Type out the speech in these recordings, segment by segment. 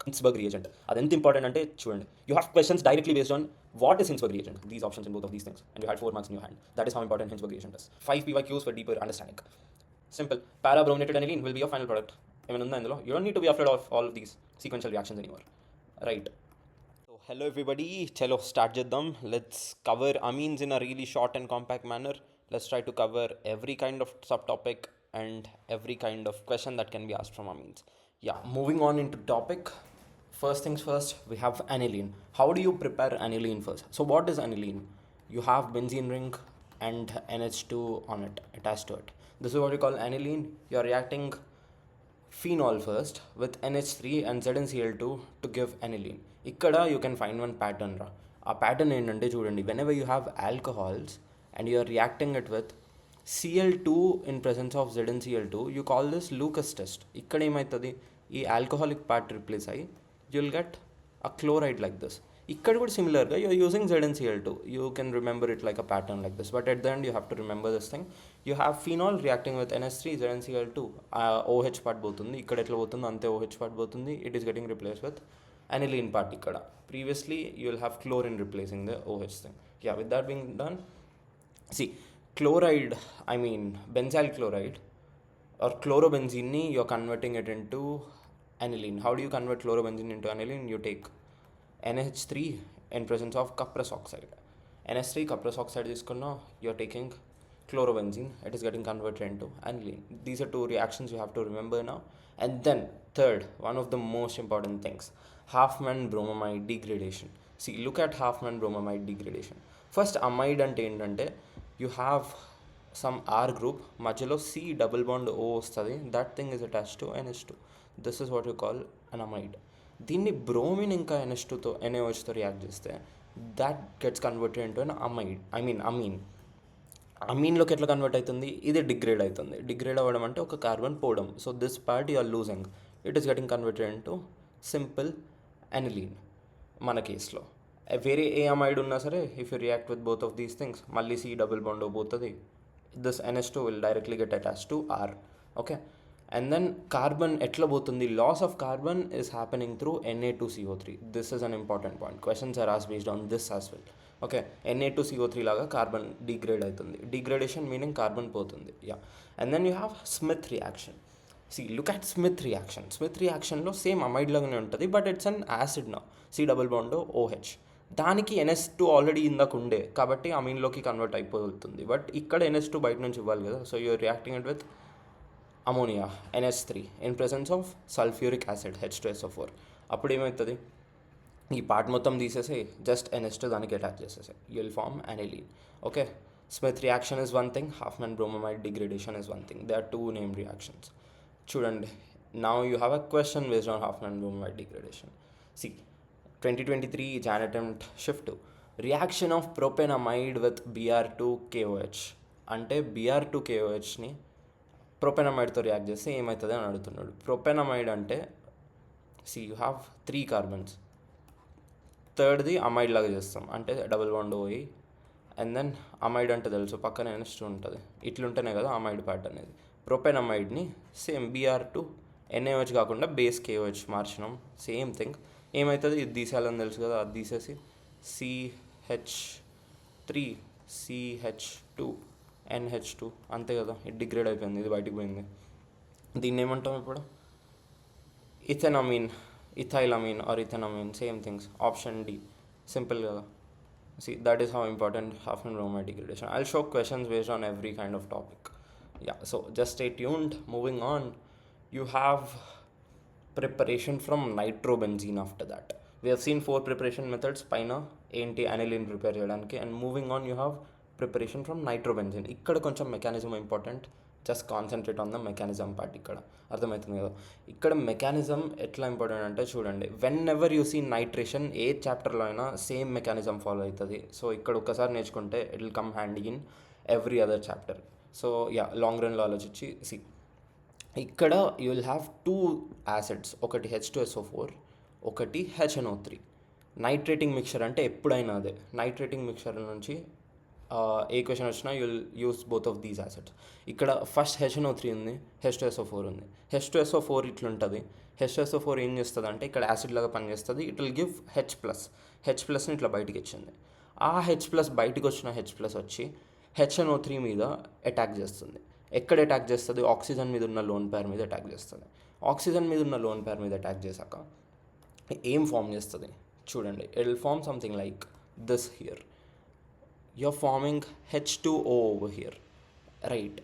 Hinsberg reagent. అది ఎంత important అంటే చూడండి, you have questions directly based on what is Hinsberg reagent, these options in both of these things, and you had 4 marks in your hand. That is how important Hinsberg reagent is. 5 PYQs for deeper understanding. Simple. Para-brominated aniline will be your final product. ఏమైనా ఉందా ఇందులో? You don't need to be afraid of all of these sequential reactions anymore. Right. So hello everybody, chalo start చేద్దాం. Let's cover amines in a really short and compact manner. Let's try to cover every kind of subtopic and every kind of question that can be asked from amines. Yeah, moving on into topic. First things first, we have aniline. How do you prepare aniline first? So what is aniline? You have benzene ring and NH2 on it, attached to it. This is what we call aniline. You're reacting phenol first with NH3 and ZnCl2 to give aniline. Ikkada you can find one pattern ra. A pattern ఏంటంటే చూడండి, whenever you have alcohols and you are reacting it with Cl2 in presence of ZnCl2, you call this Lucas test. ఇక్కడ ఏమవుతుంది, ఈ alcoholic part replace అయ్యి you'll get a chloride like this. ఇక్కడ కూడా సిమిలర్గా you're using ZnCl2. You can remember it like a pattern like this, but at the end you have to remember this thing. You have phenol reacting with NH3 ZnCl2. OH part పోతుంది, ఇక్కడ ఎట్లా పోతుందో అంతే OH part పోతుంది. It is getting replaced with aniline part ఇక్కడ. Previously you'll have chlorine replacing the OH thing. Yeah, with that being done, see, chloride, I mean benzyl chloride or chlorobenzene, you're converting it into aniline. How do you convert chlorobenzene into aniline? You take NH3 in presence of cuprous oxide. NH3 cuprous oxide తీసుకున్నా, you're taking chlorobenzene, it is getting converted into aniline. These are two reactions you have to remember now. And then third, one of the most important things, Hofmann bromamide degradation. See, look at Hofmann bromamide degradation. First, amide అంటే ఏంటంటే, you have some R group, మధ్యలో C double bond O వస్తుంది, that thing is attached to NH2. This is what you call an amide. దీన్ని bromine ఇంకా NH2తో NaOHతో react చేస్తే that gets converted into an amide, I mean amine. అమీన్లోకి ఎట్లా convert అవుతుంది, ఇది degrade అవుతుంది. Degrade అవ్వడం అంటే ఒక కార్బన్ పోవడం. So this part you are losing, it is getting converted into simple aniline మన కేసులో. వేరే ఏ అమైడ్ ఉన్నా సరే, if you react with both of these things, మళ్ళీ C డబుల్ బాండ్ పోతుంది, this NH2 will directly get attach to R. Okay, and then carbon ఎట్లా పోతుంది, loss of carbon is happening through Na2CO3. This is an important point. Questions are asked based on this as well. Okay, Na2CO3 లాగా carbon degrade అవుతుంది. Degradation meaning carbon పోతుంది. Yeah, and then you have Schmidt reaction. See, look at Schmidt reaction. Schmidt రియాక్షన్లో same amide లాగానే ఉంటుంది, but it's an acid నా, C double bond OH. దానికి NH2 already ఇందాక ఉండే కాబట్టి అమీన్లోకి కన్వర్ట్ అయిపోతుంది. బట్ ఇక్కడ NH2 బయట నుంచి ఇవ్వాలి కదా, so you're reacting it with ammonia NH3 in presence of sulphuric acid H2SO4. అప్పుడు ఏమవుతుంది, ఈ పార్ట్ మొత్తం తీసేసి జస్ట్ NH2 దానికి అటాచ్ చేసేసి you will form aniline. Okay, Schmidt reaction is one thing, Hofmann bromamide degradation is one thing. They are two name reactions. చూడండి, now you have a question based on Hofmann bromamide degradation. See, 2023 Jan attempt shift 2, reaction of propanamide with Br2KOH. అంటే Br2KOHని ప్రొపెనమైడ్తో react చేస్తే ఏమవుతుంది అని అడుగుతున్నాడు. Propanamide అంటే see, you have 3 carbons, థర్డ్ది amide లాగా చేస్తాం, అంటే double bond OE. And then amide అంటే తెలుసు, పక్కన NH2 ఉంటుంది. ఇట్లుంటేనే కదా అమైడ్ పార్ట్ అనేది. ప్రొపెనమైడ్ని సేమ్ Br2NaOH కాకుండా బేస్ KOH మార్చినాం, సేమ్ థింగ్. ఏమవుతుంది, ఇది తీసేయాలని తెలుసు కదా, అది తీసేసి CH3CH2NH2 అంతే కదా, ఇది డిగ్రేడ్ అయిపోయింది, ఇది బయటికి పోయింది. దీన్ని ఏమంటాం ఇప్పుడు, ఇథెనమీన్, ethylamine or ethanamine, same things. Option D, simple కదా. See, that is how important Hofmann bromide degradation. I'll show questions based on every kind of topic. Yeah, so just stay tuned. Moving on, you have preparation from nitrobenzene. After that, we have seen 4 preparation methods పైన ఏంటి aniline prepare చేయడానికి. And moving on, you have preparation from nitrobenzene. ఇక్కడ కొంచెం mechanism important, just concentrate on the mechanism part. ఇక్కడ అర్థమవుతుంది కదా, ఇక్కడ mechanism ఎట్లా ఇంపార్టెంట్ అంటే చూడండి, whenever you see nitration, ఏ చాప్టర్లో అయినా సేమ్ మెకానిజం ఫాలో అవుతుంది. సో ఇక్కడ ఒక్కసారి నేర్చుకుంటే it will come handy in every other chapter. So yeah, long రన్లో ఆలోచించి సి, ఇక్కడ యూ విల్ హ్యావ్ 2 యాసిడ్స్, ఒకటి H2SO4, ఒకటి HNO3. నైట్రేటింగ్ మిక్చర్ అంటే ఎప్పుడైనా అదే, నైట్రేటింగ్ మిక్చర్ నుంచి ఏ క్వశ్చన్ వచ్చినా you will use both of these acids. ఇక్కడ ఫస్ట్ HNO3 ఉంది, H2SO4 ఉంది. H2SO4 ఇట్లుంటుంది, H2SO4 ఏం చేస్తుంది అంటే ఇక్కడ యాసిడ్ లాగా పనిచేస్తుంది. ఇట్ విల్ గివ్ హెచ్ ప్లస్ని ఇట్లా బయటికి ఇచ్చింది. ఆ H+ బయటికి వచ్చిన H+ వచ్చి HNO3 మీద అటాక్ చేస్తుంది. ఎక్కడ అటాక్ చేస్తుంది? ఆక్సిజన్ మీద ఉన్న లోన్ పేర్ మీద అటాక్ చేస్తుంది. ఆక్సిజన్ మీద ఉన్న లోన్ పేర్ మీద అటాక్ చేశాక ఏం ఫామ్ చేస్తుంది చూడండి. It will form something like this here. you're forming H2O over here, right?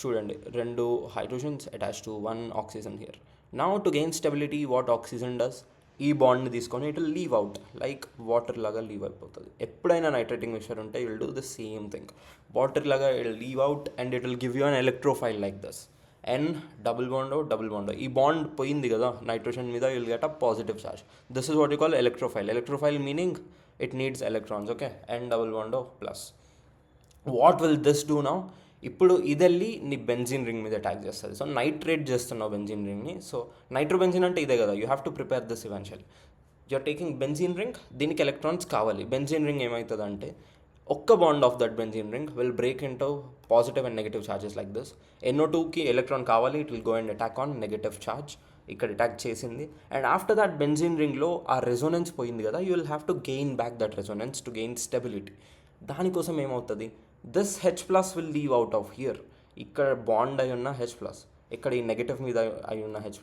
చూడండి, 2 hydrogens attached to 1 oxygen here. Now to gain stability, what oxygen does? ఈ బాండ్ని తీసుకొని it will leave out like water లాగా leave అయిపోతుంది. ఎప్పుడైనా nitrating mixture ఉంటే it will do the same thing. Water లాగా it will leave out and it will give you an electrophile like this. N double bond. ఈ bond పోయింది కదా nitrogen మీద, will get a positive charge. This is what you call electrophile meaning it needs electrons. Okay, N double bond plus. What will this do now? ఇప్పుడు ఇది వెళ్ళి నీ benzene ring మీద అటాక్ చేస్తుంది. సో నైట్రేట్ చేస్తున్నావు బెంజిన్ రింగ్ని. సో నైట్రోబెంజిన్ అంటే ఇదే కదా, you have to prepare this eventually. You are taking benzene ring, దీనికి ఎలక్ట్రాన్స్ కావాలి. బెంజిన్ రింగ్ ఏమవుతుంది అంటే ఒక్క bond of that benzene ring will break into positive and negative charges like this. NO2కి ఎలక్ట్రాన్ కావాలి, it will go and attack on negative charge. ఇక్కడ attack చేసింది. And after that benzene రింగ్లో ఆ రెజోనెన్స్ పోయింది కదా, you will have to gain back that Resonance to gain stability. దానికోసం ఏమవుతుంది, this H+ will leave out of here. ఇక్కడ bond అయి ఉన్న H+, ఇక్కడ ఈ నెగిటివ్ మీద అయి ఉన్న H+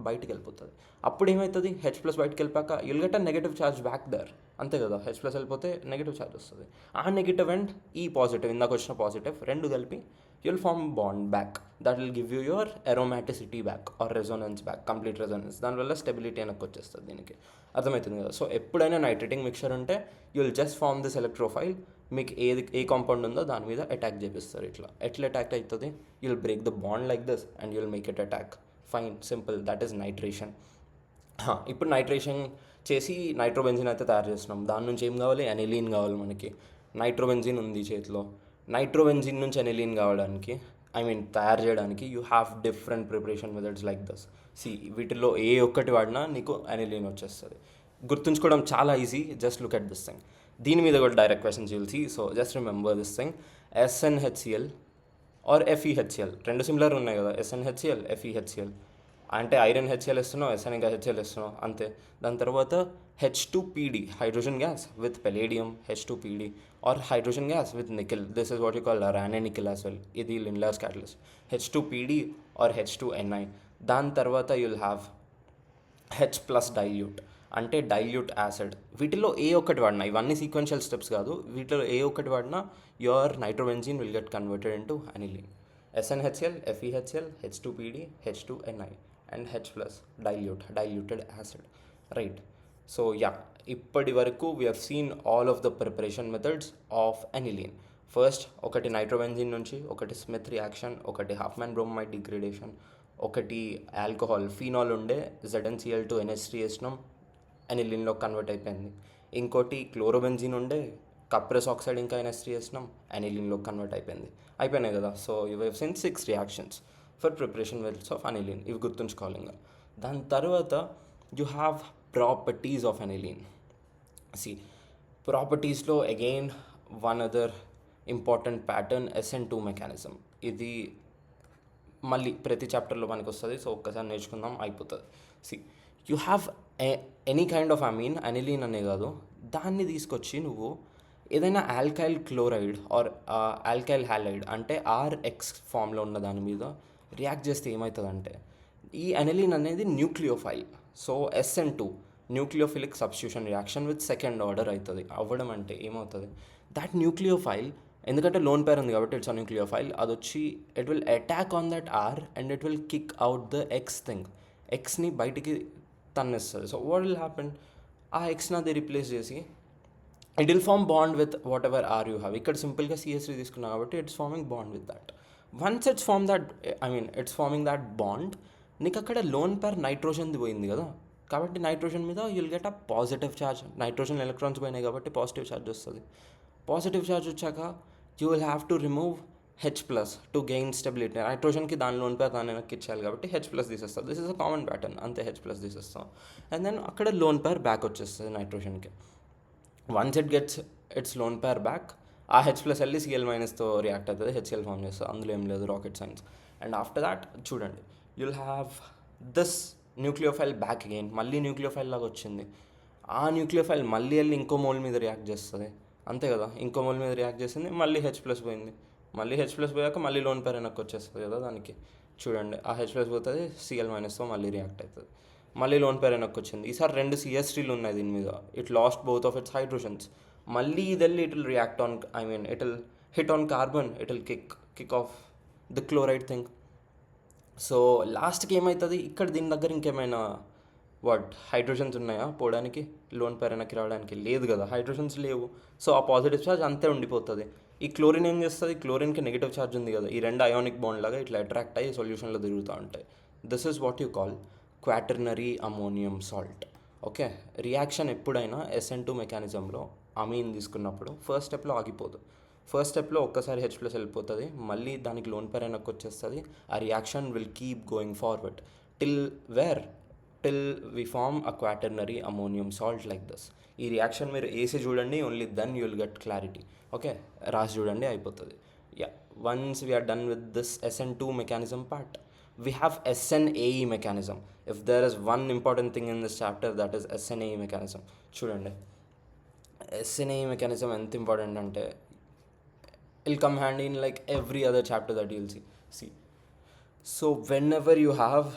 బయటికి వెళ్ళిపోతుంది. అప్పుడు ఏమవుతుంది, H+ బయటికి వెళ్ళిపోయాక you'll get a negative charge back there. అంతే కదా, H+ వెళ్ళిపోతే నెగిటివ్ ఛార్జ్ వస్తుంది. ఆ నెగిటివ్ అండ్ ఈ పాజిటివ్, ఇందాక వచ్చిన పాజిటివ్ రెండు కలిపి you'll form bond back. That will give you your aromaticity back or resonance back, complete resonance. దానివల్ల స్టెబిలిటీ వెనక్కి వచ్చేస్తుంది. దీనికి అర్థమవుతుంది కదా. సో ఎప్పుడైనా నైట్రేటింగ్ మిక్చర్ ఉంటే you'll just form this electrophile. మీకు ఏ కాంపౌండ్ ఉందో దాని మీద అటాక్ చేపిస్తారు. ఎట్లా అటాక్ అవుతుంది, you'll break the bond like this and you'll make it attack. Fine, simple, that is nitration. ఇప్పుడు నైట్రేషన్ చేసి నైట్రోబెంజిన్ అయితే తయారు చేస్తున్నాం. దాని నుంచి ఏం కావాలి, ఎనిలీన్ కావాలి మనకి. నైట్రోబెంజిన్ ఉంది చేతిలో. నైట్రోబెంజిన్ నుంచి ఎనిలీన్ కావడానికి, తయారు చేయడానికి you have different preparation methods like this. వీటిలో ఏ ఒక్కటి వాడినా నీకు ఎనిలీన్ వచ్చేస్తుంది. గుర్తుంచుకోవడం చాలా easy, just look at this thing. దీని మీద కూడా direct questions you'll see. So just remember this thing. SnHCl or FeHCl, రెండు సిమిలర్ ఉన్నాయి కదా, SnHCl, FeHCl. అంటే ఐరన్ HCl ఇస్తున్నావు, SN ఇంకా HCl ఇస్తున్నావు, అంతే. దాని తర్వాత H2PD, hydrogen gas with palladium, H2PD, or hydrogen gas with nickel. This is what you call Raney and nickel as well. ఇది Lindlar's catalyst. H2PD or H2Ni. దాని తర్వాత యుల్ హ్యావ్ H+ డైల్యూట్, అంటే dilute acid. వీటిలో ఏ ఒక్కటి వాడినా, ఇవన్నీ sequential steps కాదు, వీటిలో ఏ ఒక్కటి వాడినా your nitrobenzene will get converted into aniline. SnHCl, FeHCl, H2PD, H2Ni and H+ diluted acid, right. So ఇప్పటి వరకు we have seen all of the preparation methods of aniline. First ఒకటి నైట్రోబెంజిన్ నుంచి, ఒకటి స్మిత్ రియాక్షన్, ఒకటి Hofmann bromide degradation, ఒకటి alcohol phenol ఉండే ZnCl2 NH3 వేసినాం, అనిలీన్లో convert అయిపోయింది. ఇంకోటి క్లోరోబెంజిన్ ఉండే కప్రెస్ ఆక్సైడ్ ఇంకా NH3 వేసినాం, అనిలీన్లో కన్వర్ట్ అయిపోయినాయి కదా. So you have seen 6 reactions for preparation methods of aniline. ఇవి గుర్తుంచుకోవాలి. ఇంకా దాని తర్వాత you have properties of aniline. ప్రాపర్టీస్లో again one other important pattern, SN2 mechanism. ఇది మళ్ళీ ప్రతి చాప్టర్లో మనకు వస్తుంది. సో ఒక్కసారి నేర్చుకుందాం, అయిపోతుంది. You have any kind of aniline అనే కాదు, దాన్ని తీసుకొచ్చి నువ్వు ఏదైనా alkyl chloride or alkyl halide అంటే RX ఫామ్లో ఉన్న దాని మీద రియాక్ట్ చేస్తే ఏమవుతుందంటే, ఈ అనిలీన్ అనేది nucleophile. So SN2 nucleophilic substitution reaction with second order అవుతుంది. అవ్వడం అంటే ఏమవుతుంది, దట్ న్యూక్లియోఫైల్, ఎందుకంటే లోన్ పేర్ ఉంది కాబట్టి ఇట్స్ అ న్యూక్లియోఫైల్, అది వచ్చి it will attack on that R and it will kick out the X thing. Xని బయటికి తన్నిస్తుంది. సో వాట్ విల్ హ్యాపెన్, ఆ Xని అది రీప్లేస్ చేసి it will form bond with whatever R you have. ఇక్కడ సింపుల్గా CH3 తీసుకున్నా కాబట్టి it's farming bond with that. Once it's farming that bond, నీకు అక్కడ లోన్ పేర్ నైట్రోజన్ది పోయింది కదా, కాబట్టి నైట్రోజన్ మీద you'll get a positive charge. Nitrogen electrons పోయినాయి కాబట్టి పాజిటివ్ ఛార్జ్ వస్తుంది. పాజిటివ్ ఛార్జ్ వచ్చాక you will have to remove H+ to gain stability. నైట్రోజన్కి దాని లోన్ పేర్ దాన్ని వెనక్కి ఇచ్చేయాలి కాబట్టి H+ తీసేస్తాం. This is a common pattern, అంతే. H+ తీసేస్తాం అండ్ దెన్ అక్కడ లోన్ పేర్ బ్యాక్ వచ్చేస్తుంది నైట్రోజన్కి. Once it gets its lone pair back, ఆ H+ వెళ్ళి Cl- రియాక్ట్ అవుతుంది, HCl ఫామ్ చేస్తుంది. అందులో ఏం లేదు, rocket science. And after that చూడండి, you'll have this nucleophile back again, మళ్ళీ న్యూక్లియోఫైల్ లాగా వచ్చింది. ఆ న్యూక్లియోఫైల్ మళ్ళీ వెళ్ళి ఇంకో మోల్ మీద రియాక్ట్ చేస్తుంది, అంతే కదా. ఇంకో మోల్ మీద రియాక్ట్ చేసింది, మళ్ళీ H+ పోయింది. మళ్ళీ H+ పోయాక మళ్ళీ లోన్ పేర్ వెనక్కి వచ్చేస్తుంది కదా దానికి. చూడండి, ఆ H+ పోతుంది, Cl-తో మళ్ళీ రియాక్ట్ అవుతుంది. మళ్ళీ లోన్ పేర్ వెనక్కి వచ్చింది. ఈసారి 2 CH3లు ఉన్నాయి దీని మీద. It last both of it's hydrogens. మళ్ళీ ఇది వెళ్ళి it will react on, I mean it will hit on carbon, it will kick of the chloride thing. So లాస్ట్కి ఏమవుతుంది, ఇక్కడ దీని దగ్గర ఇంకేమైనా హైడ్రోజన్స్ ఉన్నాయా పోవడానికి, లోన్ పేర్ వెనక్కి రావడానికి? లేదు కదా, హైడ్రోజన్స్ లేవు. సో ఆ పాజిటివ్ ఛార్జ్ అంతే ఉండిపోతుంది. ఈ క్లోరిన్ ఏం చేస్తుంది, క్లోరిన్కి నెగిటివ్ ఛార్జ్ ఉంది కదా, ఈ 2 అయానిక్ బాండ్ లాగా ఇట్లా అట్రాక్ట్ అయ్యి సొల్యూషన్లో తిరుగుతూ ఉంటాయి. This is what you call quaternary ammonium salt. Okay, reaction ఎప్పుడైనా SN2 మెకానిజంలో అమీన్ తీసుకున్నప్పుడు ఫస్ట్ స్టెప్లో ఆగిపోదు. ఫస్ట్ స్టెప్లో ఒక్కసారి H+ వెళ్ళిపోతుంది, మళ్ళీ దానికి లోన్ పేర్ వెనక్కి వచ్చేస్తుంది. ఆ reaction will keep going forward till we form a quaternary ammonium salt like this. ఈ రియాక్షన్ మీరు ఏసీ చూడండి, only then you will get clarity. Okay, రాసి చూడండి, అయిపోతుంది. Yeah, once we're done with this SN2 mechanism part, we have SNAE mechanism. If there is one important thing in this chapter, that is SNAE mechanism. చూడండి, SNAE mechanism ఎంత important అంటే it'll come handy in like every other chapter that you'll see. So whenever you have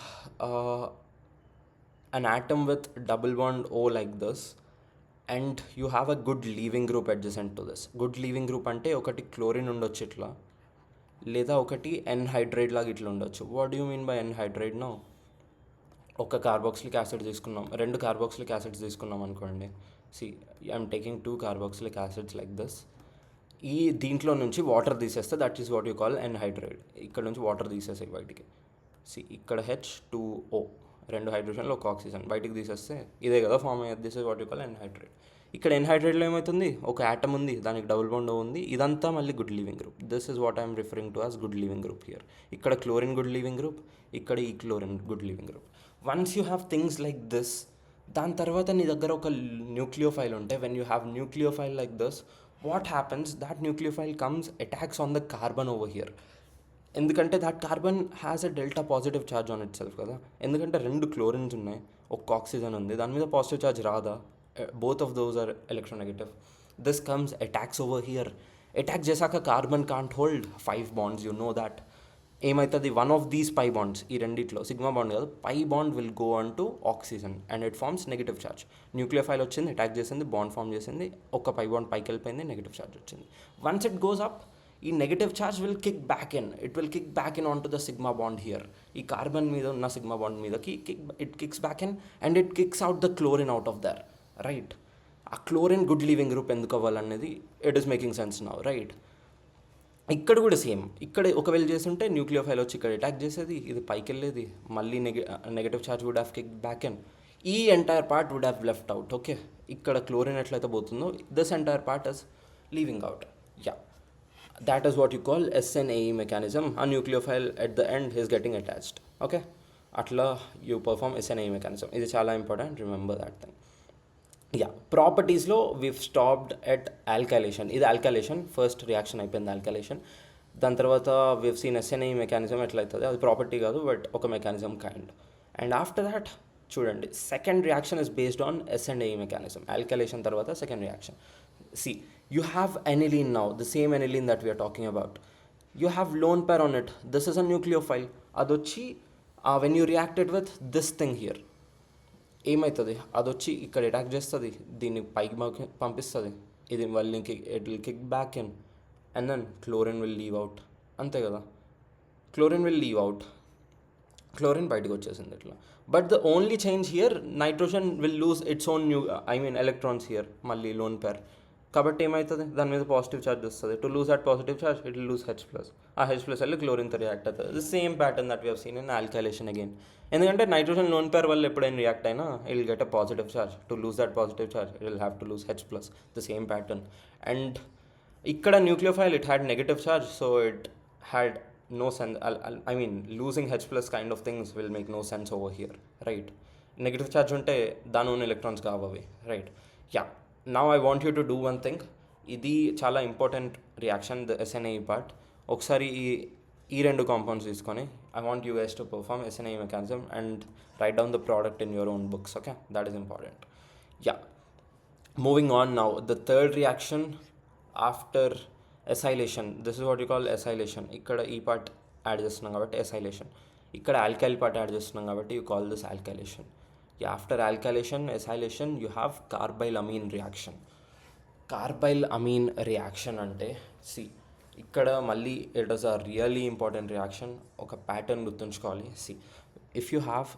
an atom with double bond O like this, and you have a good leaving group adjacent to this. Good leaving group అంటే ఒకటి chlorine ఉండొచ్చు ఇట్లా, లేదా ఒకటి anhydride లాగా ఇట్లా ఉండొచ్చు. What do you mean by anhydride? No, ఒక కార్బాక్సిలిక్ యాసిడ్ తీసుకున్నాం, 2 కార్బాక్సిలిక్ యాసిడ్స్ తీసుకున్నాం అనుకోండి. I'm taking 2 carboxylic acids like this. ఈ దీంట్లో నుంచి వాటర్ తీసేస్తే that is what you call anhydride. ఇక్కడ నుంచి వాటర్ తీసేసాయి బయటికి. ఇక్కడ H2O, 2 హైడ్రోజన్లు, 1 ఆక్సిజన్ బయటికి తీసేస్తే ఇదే కదా ఫామ్ అయ్యేది. This is what you call anhydride. ఇక్కడ ఎన్హైడ్రైడ్లో ఏమవుతుంది, ఒక యాటమ్ ఉంది, దానికి డబుల్ బాండ్ ఉంది, ఇదంతా మళ్ళీ good leaving group. This is what I'm referring to as good leaving group here. ఇక్కడ క్లోరిన్ గుడ్ లివింగ్ గ్రూప్, ఇక్కడ ఈ chlorine good leaving group. Once you have things like this, దాని తర్వాత నీ దగ్గర ఒక న్యూక్లియోఫైల్ ఉంటే, when you have nucleophile like this, what happens, that nucleophile comes attacks on the carbon over here. ఎందుకంటే that carbon has a delta positive charge on it self కదా. ఎందుకంటే 2 chlorines ఉన్నాయి, 1 ఆక్సిజన్ ఉంది, దాని మీద పాజిటివ్ ఛార్జ్ రాదా? Both of those are electronegative. This comes, attacks over here. Attack చేసాక carbon can't hold 5 bonds, you know that. ఏమవుతుంది, one of these pi bonds, ఈ రెండిట్లో సిగ్మా బాండ్ కాదు, pi bond will go on to oxygen and it forms negative charge. Nucleophile వచ్చింది, attack చేసింది, bond form చేసింది, ఒక pi bond పైకి వెళ్ళిపోయింది, నెగిటివ్ ఛార్జ్ వచ్చింది. వన్స్ ఇట్ గోస్ అప్, ఈ negative charge will kick back in, it will kick back in on to the sigma bond here. ఈ carbon మీద ఉన్న సిగ్మా బాండ్ మీదకి it kicks back in and it kicks out the chlorine out of there, right. ఆ chlorine good leaving group ఎందుకు అవ్వాలనేది it is making sense now, right. ఇక్కడ కూడా same, ఇక్కడ ఒకవేళ చేస్తుంటే న్యూక్లియోఫైల్ వచ్చి ఇక్కడ అటాక్ చేసేది, ఇది పైకి వెళ్ళేది, మళ్ళీ negative charge would have kick back in, ఈ entire part would have left out. Okay, ఇక్కడ క్లోరిన్ ఎట్లయితే పోతుందో this entire part is leaving out. Yeah, that is what you call SNAE mechanism. A nucleophile at the end is getting attached. Okay, అట్లా you perform SNAE mechanism. ఇది చాలా important, remember that thing. Yeah, ప్రాపర్టీస్లో we've stopped at alkylation. ఇది alkylation, first reaction అయిపోయింది alkylation. దాని తర్వాత we've seen SNAE mechanism ఎట్లయితుంది, అది ప్రాపర్టీ కాదు బట్ ఒక mechanism kind. And after that చూడండి, second reaction is based on SNAE mechanism. Alkylation తర్వాత second reaction. You have aniline now, the same aniline that we are talking about. You have lone pair on it. This is a nucleophile. Adochi, when you react it with this thing here, ఏమవుతుంది, అదొచ్చి ఇక్కడ attack చేస్తుంది, దీన్ని పైకి పంపిస్తుంది, ఇది మళ్ళీ it will kick back in and then chlorine will leave out, అంతే కదా. Chlorine will leave out, chlorine బయటకు వచ్చేసింది ఇట్లా. But the only change here, nitrogen will lose its own electrons here, మళ్ళీ లోన్ పేర్. కాబట్టి ఏమవుతుంది, దాని మీద పాజిటివ్ ఛార్జ్ వస్తుంది. To lose that positive charge it will lose H+. ఆ H+ వెళ్ళి క్లోరిన్తో రియాక్ట్ అవుతుంది. The same pattern that we have seen in alkylation again. ఎందుకంటే నైట్రోజన్ లోన్ పేర్ వల్ల ఎప్పుడైనా రియాక్ట్ అయినా it will get a positive charge. To lose that positive charge it will have to lose H+. The same pattern. And ఇక్కడ nucleophile it had negative charge, so it had no sense. I mean, losing H+ kind of things will make no sense over here, right? Negative charge ఉంటే దాని own electrons కావవి, right. Yeah, now I want you to do one thing. ఇది చాలా important reaction, the SNAE part. ఒకసారి ఈ ఈ రెండు compounds తీసుకొని I want you guys to perform S N I mechanism and write down the product in your own books. Okay, that is important. Yeah, moving on now, the third reaction after acylation, this is what you call acylation. ఇక్కడ ఈ part add చేస్తున్నాం కాబట్టి acylation, ఇక్కడ alkyl part add చేస్తున్నాం కాబట్టి you call this alkylation. Yeah, after alkylation, acylation, you have carbyl amine reaction. Carbyl amine reaction అంటే ఇక్కడ మళ్ళీ it is a really important reaction. ఒక ప్యాటర్న్ గుర్తుంచుకోవాలి. If you have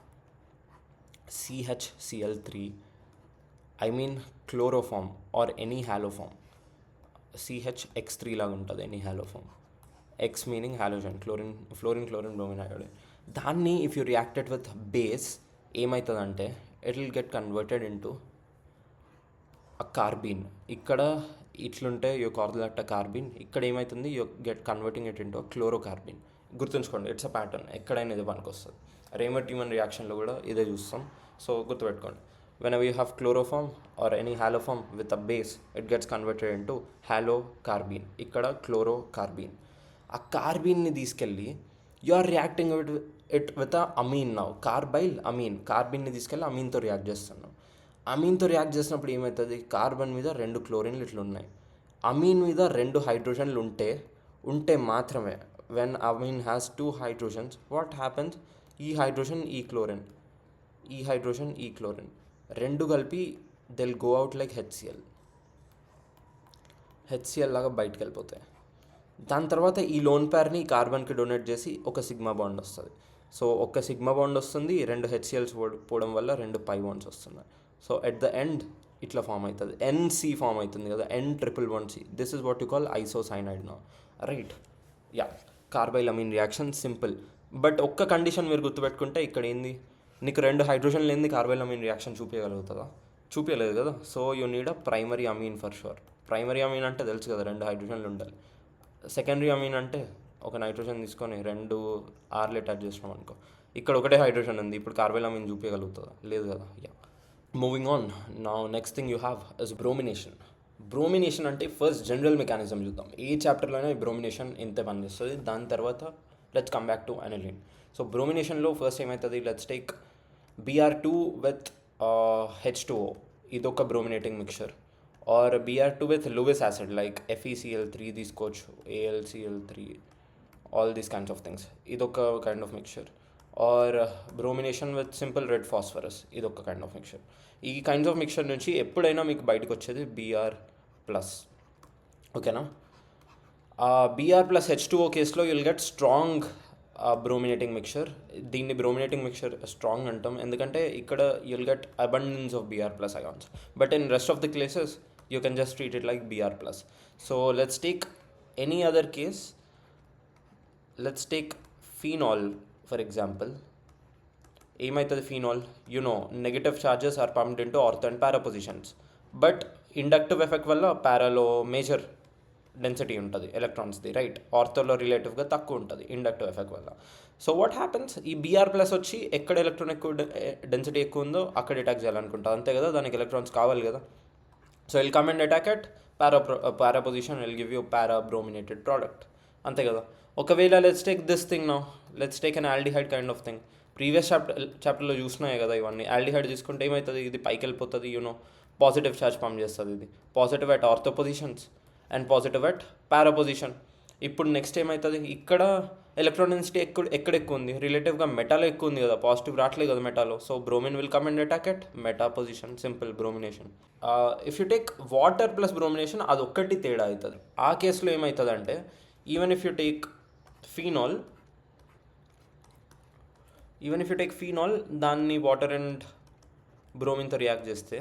CHCl3, I mean chloroform or any haloform, CHX3 లాగా ఉంటుంది any haloform, X meaning halogen, fluorine bromine iodide. దాన్ని if you reacted with base ఏమవుతుందంటే it will get converted into carbene. ఇక్కడ ఇట్లుంటే you call that carbene, ఇక్కడ ఏమవుతుంది you get converting it into chlorocarbene. గుర్తుంచుకోండి, it's a pattern, ఎక్కడైనా ఇది పనికి వస్తుంది. రేమర్-ట్యూమన్ రియాక్షన్లో కూడా ఇదే చూస్తాం. సో గుర్తుపెట్టుకోండి, whenever you have chloroform or any haloform with a base, it gets converted into halocarbene. ఇక్కడ క్లోరోకార్బీన్. ఆ కార్బీన్ని తీసుకెళ్ళి you are reacting it with a amine. Now carbyl amine, కార్బీన్ని తీసుకెళ్ళి అమీన్తో రియాక్ట్ చేస్తున్నాం. అమీన్తో రియాక్ట్ చేసినప్పుడు ఏమవుతుంది, కార్బన్ మీద 2 క్లోరిన్లు ఇట్లా ఉన్నాయి, అమీన్ మీద 2 హైడ్రోజన్లు ఉంటే మాత్రమే, when amine has 2 hydrogens, what happens, ఈ హైడ్రోజన్ ఈ క్లోరిన్, ఈ హైడ్రోజన్ ఈ క్లోరిన్ రెండు కలిపి they'll go out like HCl లాగా బయటకు వెళ్ళిపోతాయి. దాని తర్వాత ఈ లోన్ పేర్ని కార్బన్కి డొనేట్ చేసి ఒక సిగ్మా బాండ్ వస్తుంది. సో ఒక సిగ్మా బాండ్ వస్తుంది, 2 హెచ్సిఎల్స్ పోవడం వల్ల 2 పై బాండ్స్ వస్తున్నాయి. సో ఎట్ ద ఎండ్ ఇట్లా ఫామ్ అవుతుంది, NC ఫామ్ అవుతుంది కదా, N111C. This is what you call isocyanide now, right? Yeah, carbyl amine reaction simple. But ఒక్క కండిషన్ మీరు గుర్తుపెట్టుకుంటే, ఇక్కడ ఏంది, నీకు 2 హైడ్రోజన్ లేని కార్బైల్ అమీన్ రియాక్షన్ చూపించగలుగుతుందా? చూపించలేదు కదా. So you need a primary amine for sure. Primary amine అంటే తెలుసు కదా, 2 హైడ్రోజన్లు ఉండాలి. సెకండరీ అమీన్ అంటే ఒక నైట్రోజన్ తీసుకొని 2 Rలు అటాచ్ చేసినాం అనుకో, ఇక్కడ ఒకటే హైడ్రోజన్ ఉంది, ఇప్పుడు కార్బైల్ అమీన్ చూపించగలుగుతుందా? లేదు కదా. Yeah, moving on. Now next thing you have is bromination. Bromination అంటే ఫస్ట్ జనరల్ మెకానిజం చూద్దాం. ఏ చాప్టర్లోనే బ్రోమినేషన్ ఇంతే పనిచేస్తుంది. దాని తర్వాత let's come back to aniline. So బ్రోమినేషన్లో ఫస్ట్ ఏమవుతుంది, let's take Br2 with H2O, ఇదొక brominating mixture. Or Br2 with Lewis acid like FeCl3 తీసుకోవచ్చు, AlCl3, all these kinds of things, ఇదొక kind of mixture. Or bromination with simple red phosphorus, ఇదొక kind of mixture. ఈ kinds of mixture నుంచి ఎప్పుడైనా మీకు బయటకు వచ్చేది Br+. ఓకేనా? Br+ H2O కేసులో you'll get strong brominating mixture. దీన్ని బ్రోమినేటింగ్ మిక్చర్ స్ట్రాంగ్ అంటాం ఎందుకంటే ఇక్కడ you'll get abundance of Br+ ions. But in rest of the cases you can just treat it like Br+. So let's take any other case. Let's take phenol for example. ఏమవుతుంది phenol, negative charges are pumped into ortho and para positions. But inductive effect వల్ల పారాలో major density ఉంటుంది ఎలక్ట్రాన్స్ది, right? ఆర్థోలో రిలేటివ్గా తక్కువ ఉంటుంది inductive effect వల్ల. So what happens, ఈ Br+ వచ్చి ఎక్కడ ఎలక్ట్రాన్ ఎక్కువ డెన్సిటీ ఎక్కువ ఉందో అక్కడ అటాక్ చేయాలనుకుంటుంది, అంతే కదా. దానికి ఎలక్ట్రాన్స్ కావాలి కదా. So will come and attack at para position, will give you para brominated product, అంతే కదా. ఒకవేళ let's take this thing now, let's take an aldehyde kind of thing. Previous చాప్టర్లో చూసినాయి కదా ఇవన్నీ. ఆల్డిహైడ్ తీసుకుంటే ఏమవుతుంది, ఇది పైకి వెళ్ళిపోతుంది, పాజిటివ్ ఛార్జ్ పంప్ చేస్తుంది. ఇది positive at ortho positions and positive at para position. ఇప్పుడు నెక్స్ట్ ఏమవుతుంది, ఇక్కడ ఎలక్ట్రాన్ డెన్సిటీ ఎక్కడ ఎక్కువ ఉంది, రిలేటివ్గా మెటాలో ఎక్కువ ఉంది కదా, పాజిటివ్ రావట్లేదు కదా మెటాలో. So bromine will come and attack at meta position, simple bromination. If you take water plus bromination, అది ఒక్కటి తేడా అవుతుంది. ఆ కేసులో ఏమవుతుంది అంటే, even if you take phenol, దాన్ని వాటర్ అండ్ బ్రోమిన్తో రియాక్ట్ చేస్తే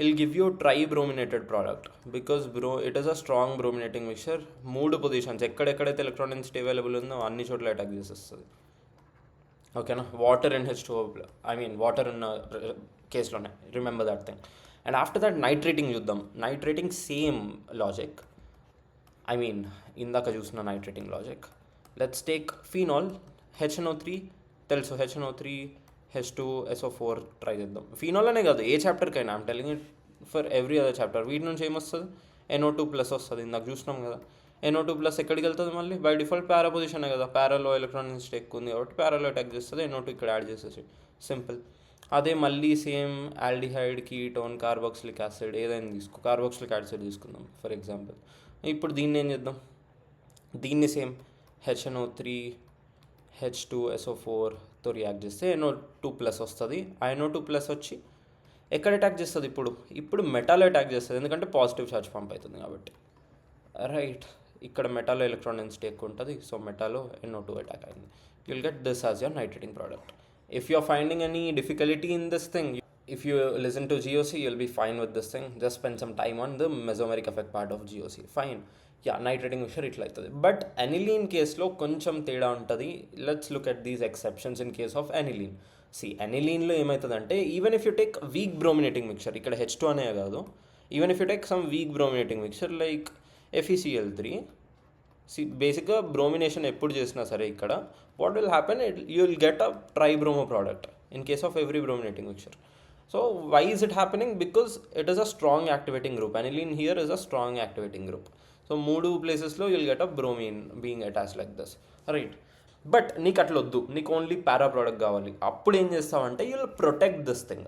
it'll give you tribrominated product because it is a strong brominating mixture. 3 positions ఎక్కడెక్కడైతే ఎలక్ట్రాన్ డెన్సిటీ అవైలబుల్ ఉందో అన్ని చోట్ల అటాక్ చేసేస్తుంది. ఓకేనా? Water and H2O, I mean water ఉన్న కేసులోనే, remember that thing. And after that nitrating చూద్దాం. Nitrating same logic, I mean ఇందాక చూసిన nitrating logic. Let's take phenol, HNO3 తెలుసు, HNO3 H2SO4 ట్రై చేద్దాం. ఫీనాల్ అనే కాదు, ఏ చాప్టర్కైనా, I'm telling it for every other chapter. వీటి నుంచి ఏమొస్తుంది, NO2+ వస్తుంది, ఇందాక చూసినాం కదా. NO2+ ఎక్కడికి వెళ్తుంది మళ్ళీ? బై డిఫాల్ట్ పారా పొజిషనే కదా, పారాలో ఎలక్ట్రాన్ డెన్సిటీ ఎక్కువ ఉంది కాబట్టి పారాలో అటాక్ చేస్తుంది, NO2 ఇక్కడ యాడ్ చేసేసి సింపుల్. అదే మళ్ళీ same aldehyde, ketone, carboxylic acid ఏదైనా తీసుకో, కార్బాక్సిలిక్ యాసిడ్ తీసుకుందాం ఫర్ ఎగ్జాంపుల్. ఇప్పుడు దీన్ని ఏం చేద్దాం, దీన్ని సేమ్ HNO3 H2SO4తో రియాక్ట్ చేస్తే NO2+ వస్తుంది. ఆ NO2+ వచ్చి ఎక్కడ అటాక్ చేస్తుంది? ఇప్పుడు మెటాలో అటాక్ చేస్తుంది, ఎందుకంటే పాజిటివ్ ఛార్జ్ పంప్ అవుతుంది కాబట్టి, రైట్. ఇక్కడ మెటాలో ఎలక్ట్రాన్ డెన్సిటీ ఎక్కువ ఉంటుంది, సో మెటాలో NO2 అటాక్ అయింది. You'll get this as your nitrating product. If you are finding any difficulty in this thing, if you listen to GOC, you'll be fine with this thing. Just spend some time on the mesomeric effect part of GOC. Fine. Yeah, nitrating mixture ఇట్లా అవుతుంది. But aniline కేసులో కొంచెం తేడా ఉంటుంది. Let's look at these exceptions in case of aniline. ఎనిలీన్లో ఏమవుతుందంటే, even if you take weak brominating mixture, ఇక్కడ H2 అనే కాదు, even if you take some weak brominating mixture like FeCl3, బేసిక్గా బ్రోమినేషన్ ఎప్పుడు చేసినా సరే ఇక్కడ what will happen, you will get a tribromo product in case of every brominating mixture. So why is it happening? Because it is a strong activating group. Aniline here is a strong activating group. So 3 places you'll get a bromine being attached like this, right? But నీకు అట్లా వద్దు, నీకు only పారా product కావాలి. అప్పుడు ఏం చేస్తావంటే you'll protect this thing,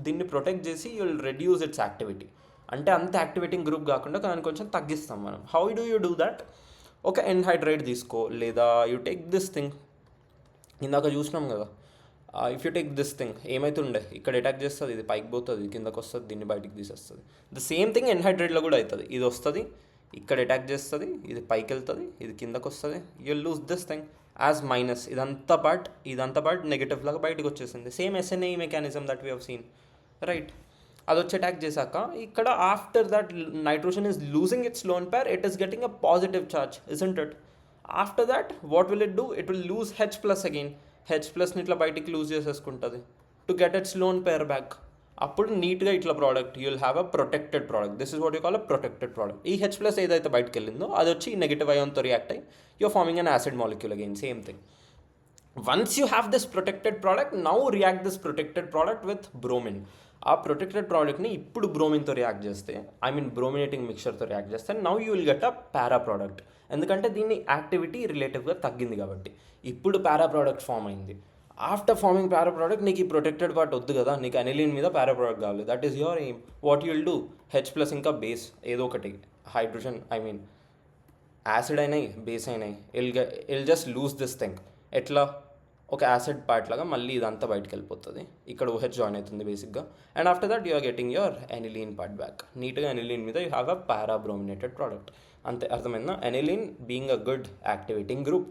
దీన్ని protect చేసి యూల్ రెడ్యూస్ ఇట్స్ యాక్టివిటీ. అంటే అంత యాక్టివేటింగ్ గ్రూప్ కాకుండా దాన్ని కొంచెం తగ్గిస్తాం మనం. How do you do that? ఒక ఎన్హైడ్రైడ్ తీసుకో, లేదా యూ టేక్ దిస్ థింగ్, ఇందాక చూసినాం కదా, if you take this thing ఏమవుతుండే, ఇక్కడ అటాక్ చేస్తుంది, ఇది పైకి పోతుంది, కిందకు వస్తుంది, దీన్ని బయటికి తీసేస్తుంది. ద సేమ్ థింగ్ ఎన్హైడ్రైడ్లో కూడా అవుతుంది. ఇది వస్తుంది, ఇక్కడ అటాక్ చేస్తుంది, ఇది పైకి వెళ్తుంది, ఇది కిందకు వస్తుంది, you lose this thing as minus. ఇదంతా పార్ట్ నెగిటివ్ లాగా బయటకు వచ్చేసింది. Same SNA mechanism that we have seen, right? అది వచ్చి అటాక్ చేశాక ఇక్కడ after that nitrogen is losing its lone pair, it is getting a positive charge, isn't it? After that what will it do? It will lose H+ again. H+ని ఇట్లా బయటికి lose చేసేసుకుంటుంది to get its lone pair back. అప్పుడు నీట్గా ఇట్లా product you will have a protected product. This is what you call a protected product. ఈ H+ ఏదైతే బయటకు వెళ్ళిందో అది వచ్చి నెగిటివ్ అయాన్తో రియాక్ట్ అయ్యి you're forming an acid molecule again, same thing. Once you have this protected product, now react this protected product with bromine. ఆ ప్రొటెక్టెడ్ ప్రోడక్ట్ని ఇప్పుడు బ్రోమిన్తో రియాక్ట్ చేస్తే, బ్రోమినేటింగ్ మిక్చర్తో రియాక్ట్ చేస్తే, now you will get a para product. ఎందుకంటే దీన్ని యాక్టివిటీ రిలేటివ్గా తగ్గింది కాబట్టి ఇప్పుడు పారా ప్రోడక్ట్ ఫామ్ అయింది. ఆఫ్టర్ ఫార్మింగ్ పారా ప్రోడక్ట్ నీకు ఈ ప్రొటెక్టెడ్ పార్ట్ వద్దు కదా, నీకు అనిలిన్ మీద పారా ప్రోడక్ట్ కావాలి. That is your aim. What you will do, H+ ఇంకా బేస్ ఏదో ఒకటి హైడ్రోజన్, యాసిడ్ అయినాయి, బేస్ అయినాయి, ఇల్ జస్ట్ లూజ్ దిస్ థింగ్. ఎట్లా? ఒక యాసిడ్ పార్ట్ లాగా మళ్ళీ ఇదంతా బయటకు వెళ్ళిపోతుంది, ఇక్కడ OH జాయిన్ అవుతుంది బేసిక్గా. And after that you are getting your aniline part back. నీట్గా ఎనిలీన్ మీద you have a para brominated product. అంతే, అర్థమైందా? Aniline being a good activating group,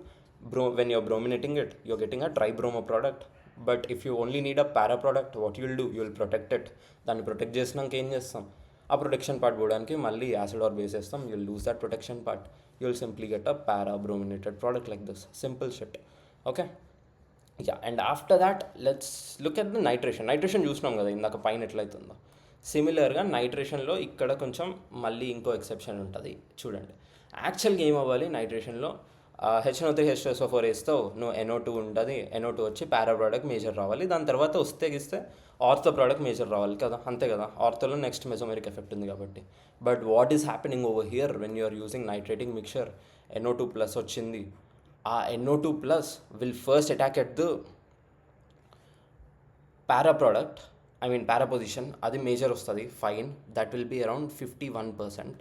when you're brominating it, you're getting a tribromo product. But if you only need a para product, what you'll do, you'll protect it. దాన్ని protect చేసినాక ఏం చేస్తాం, ఆ protection part పోవడానికి మళ్ళీ acid are base వేస్తాం. You'll lose that protection part, you'll simply get a para brominated product like this. Simple shit. Okay, yeah. And after that let's look at the nitration చూసినాం కదా ఇందాక పైన ఎట్లయితుందో. సిమిలర్గా నైట్రేషన్లో ఇక్కడ కొంచెం మళ్ళీ ఇంకో ఎక్సెప్షన్ ఉంటుంది, చూడండి. యాక్చువల్గా ఏం అవ్వాలి, నైట్రేషన్లో HNO3 H2SO4 వేస్తావు, నువ్వు NO2 ఉంటుంది, NO2 వచ్చి పారా ప్రోడక్ట్ మేజర్ రావాలి. దాని తర్వాత వస్తే ఆర్థో ప్రోడక్ట్ మేజర్ రావాలి కదా, అంతే కదా? ఆర్థోలో నెక్స్ట్ మెసోమెరిక్ ఎఫెక్ట్ ఉంది కాబట్టి. But what is happening over here when you are using nitrating mixture, NO2+ వచ్చింది. ఆ NO2+ will first attack at the para product, para position, అది మేజర్ వస్తుంది, fine. That will be around 51%.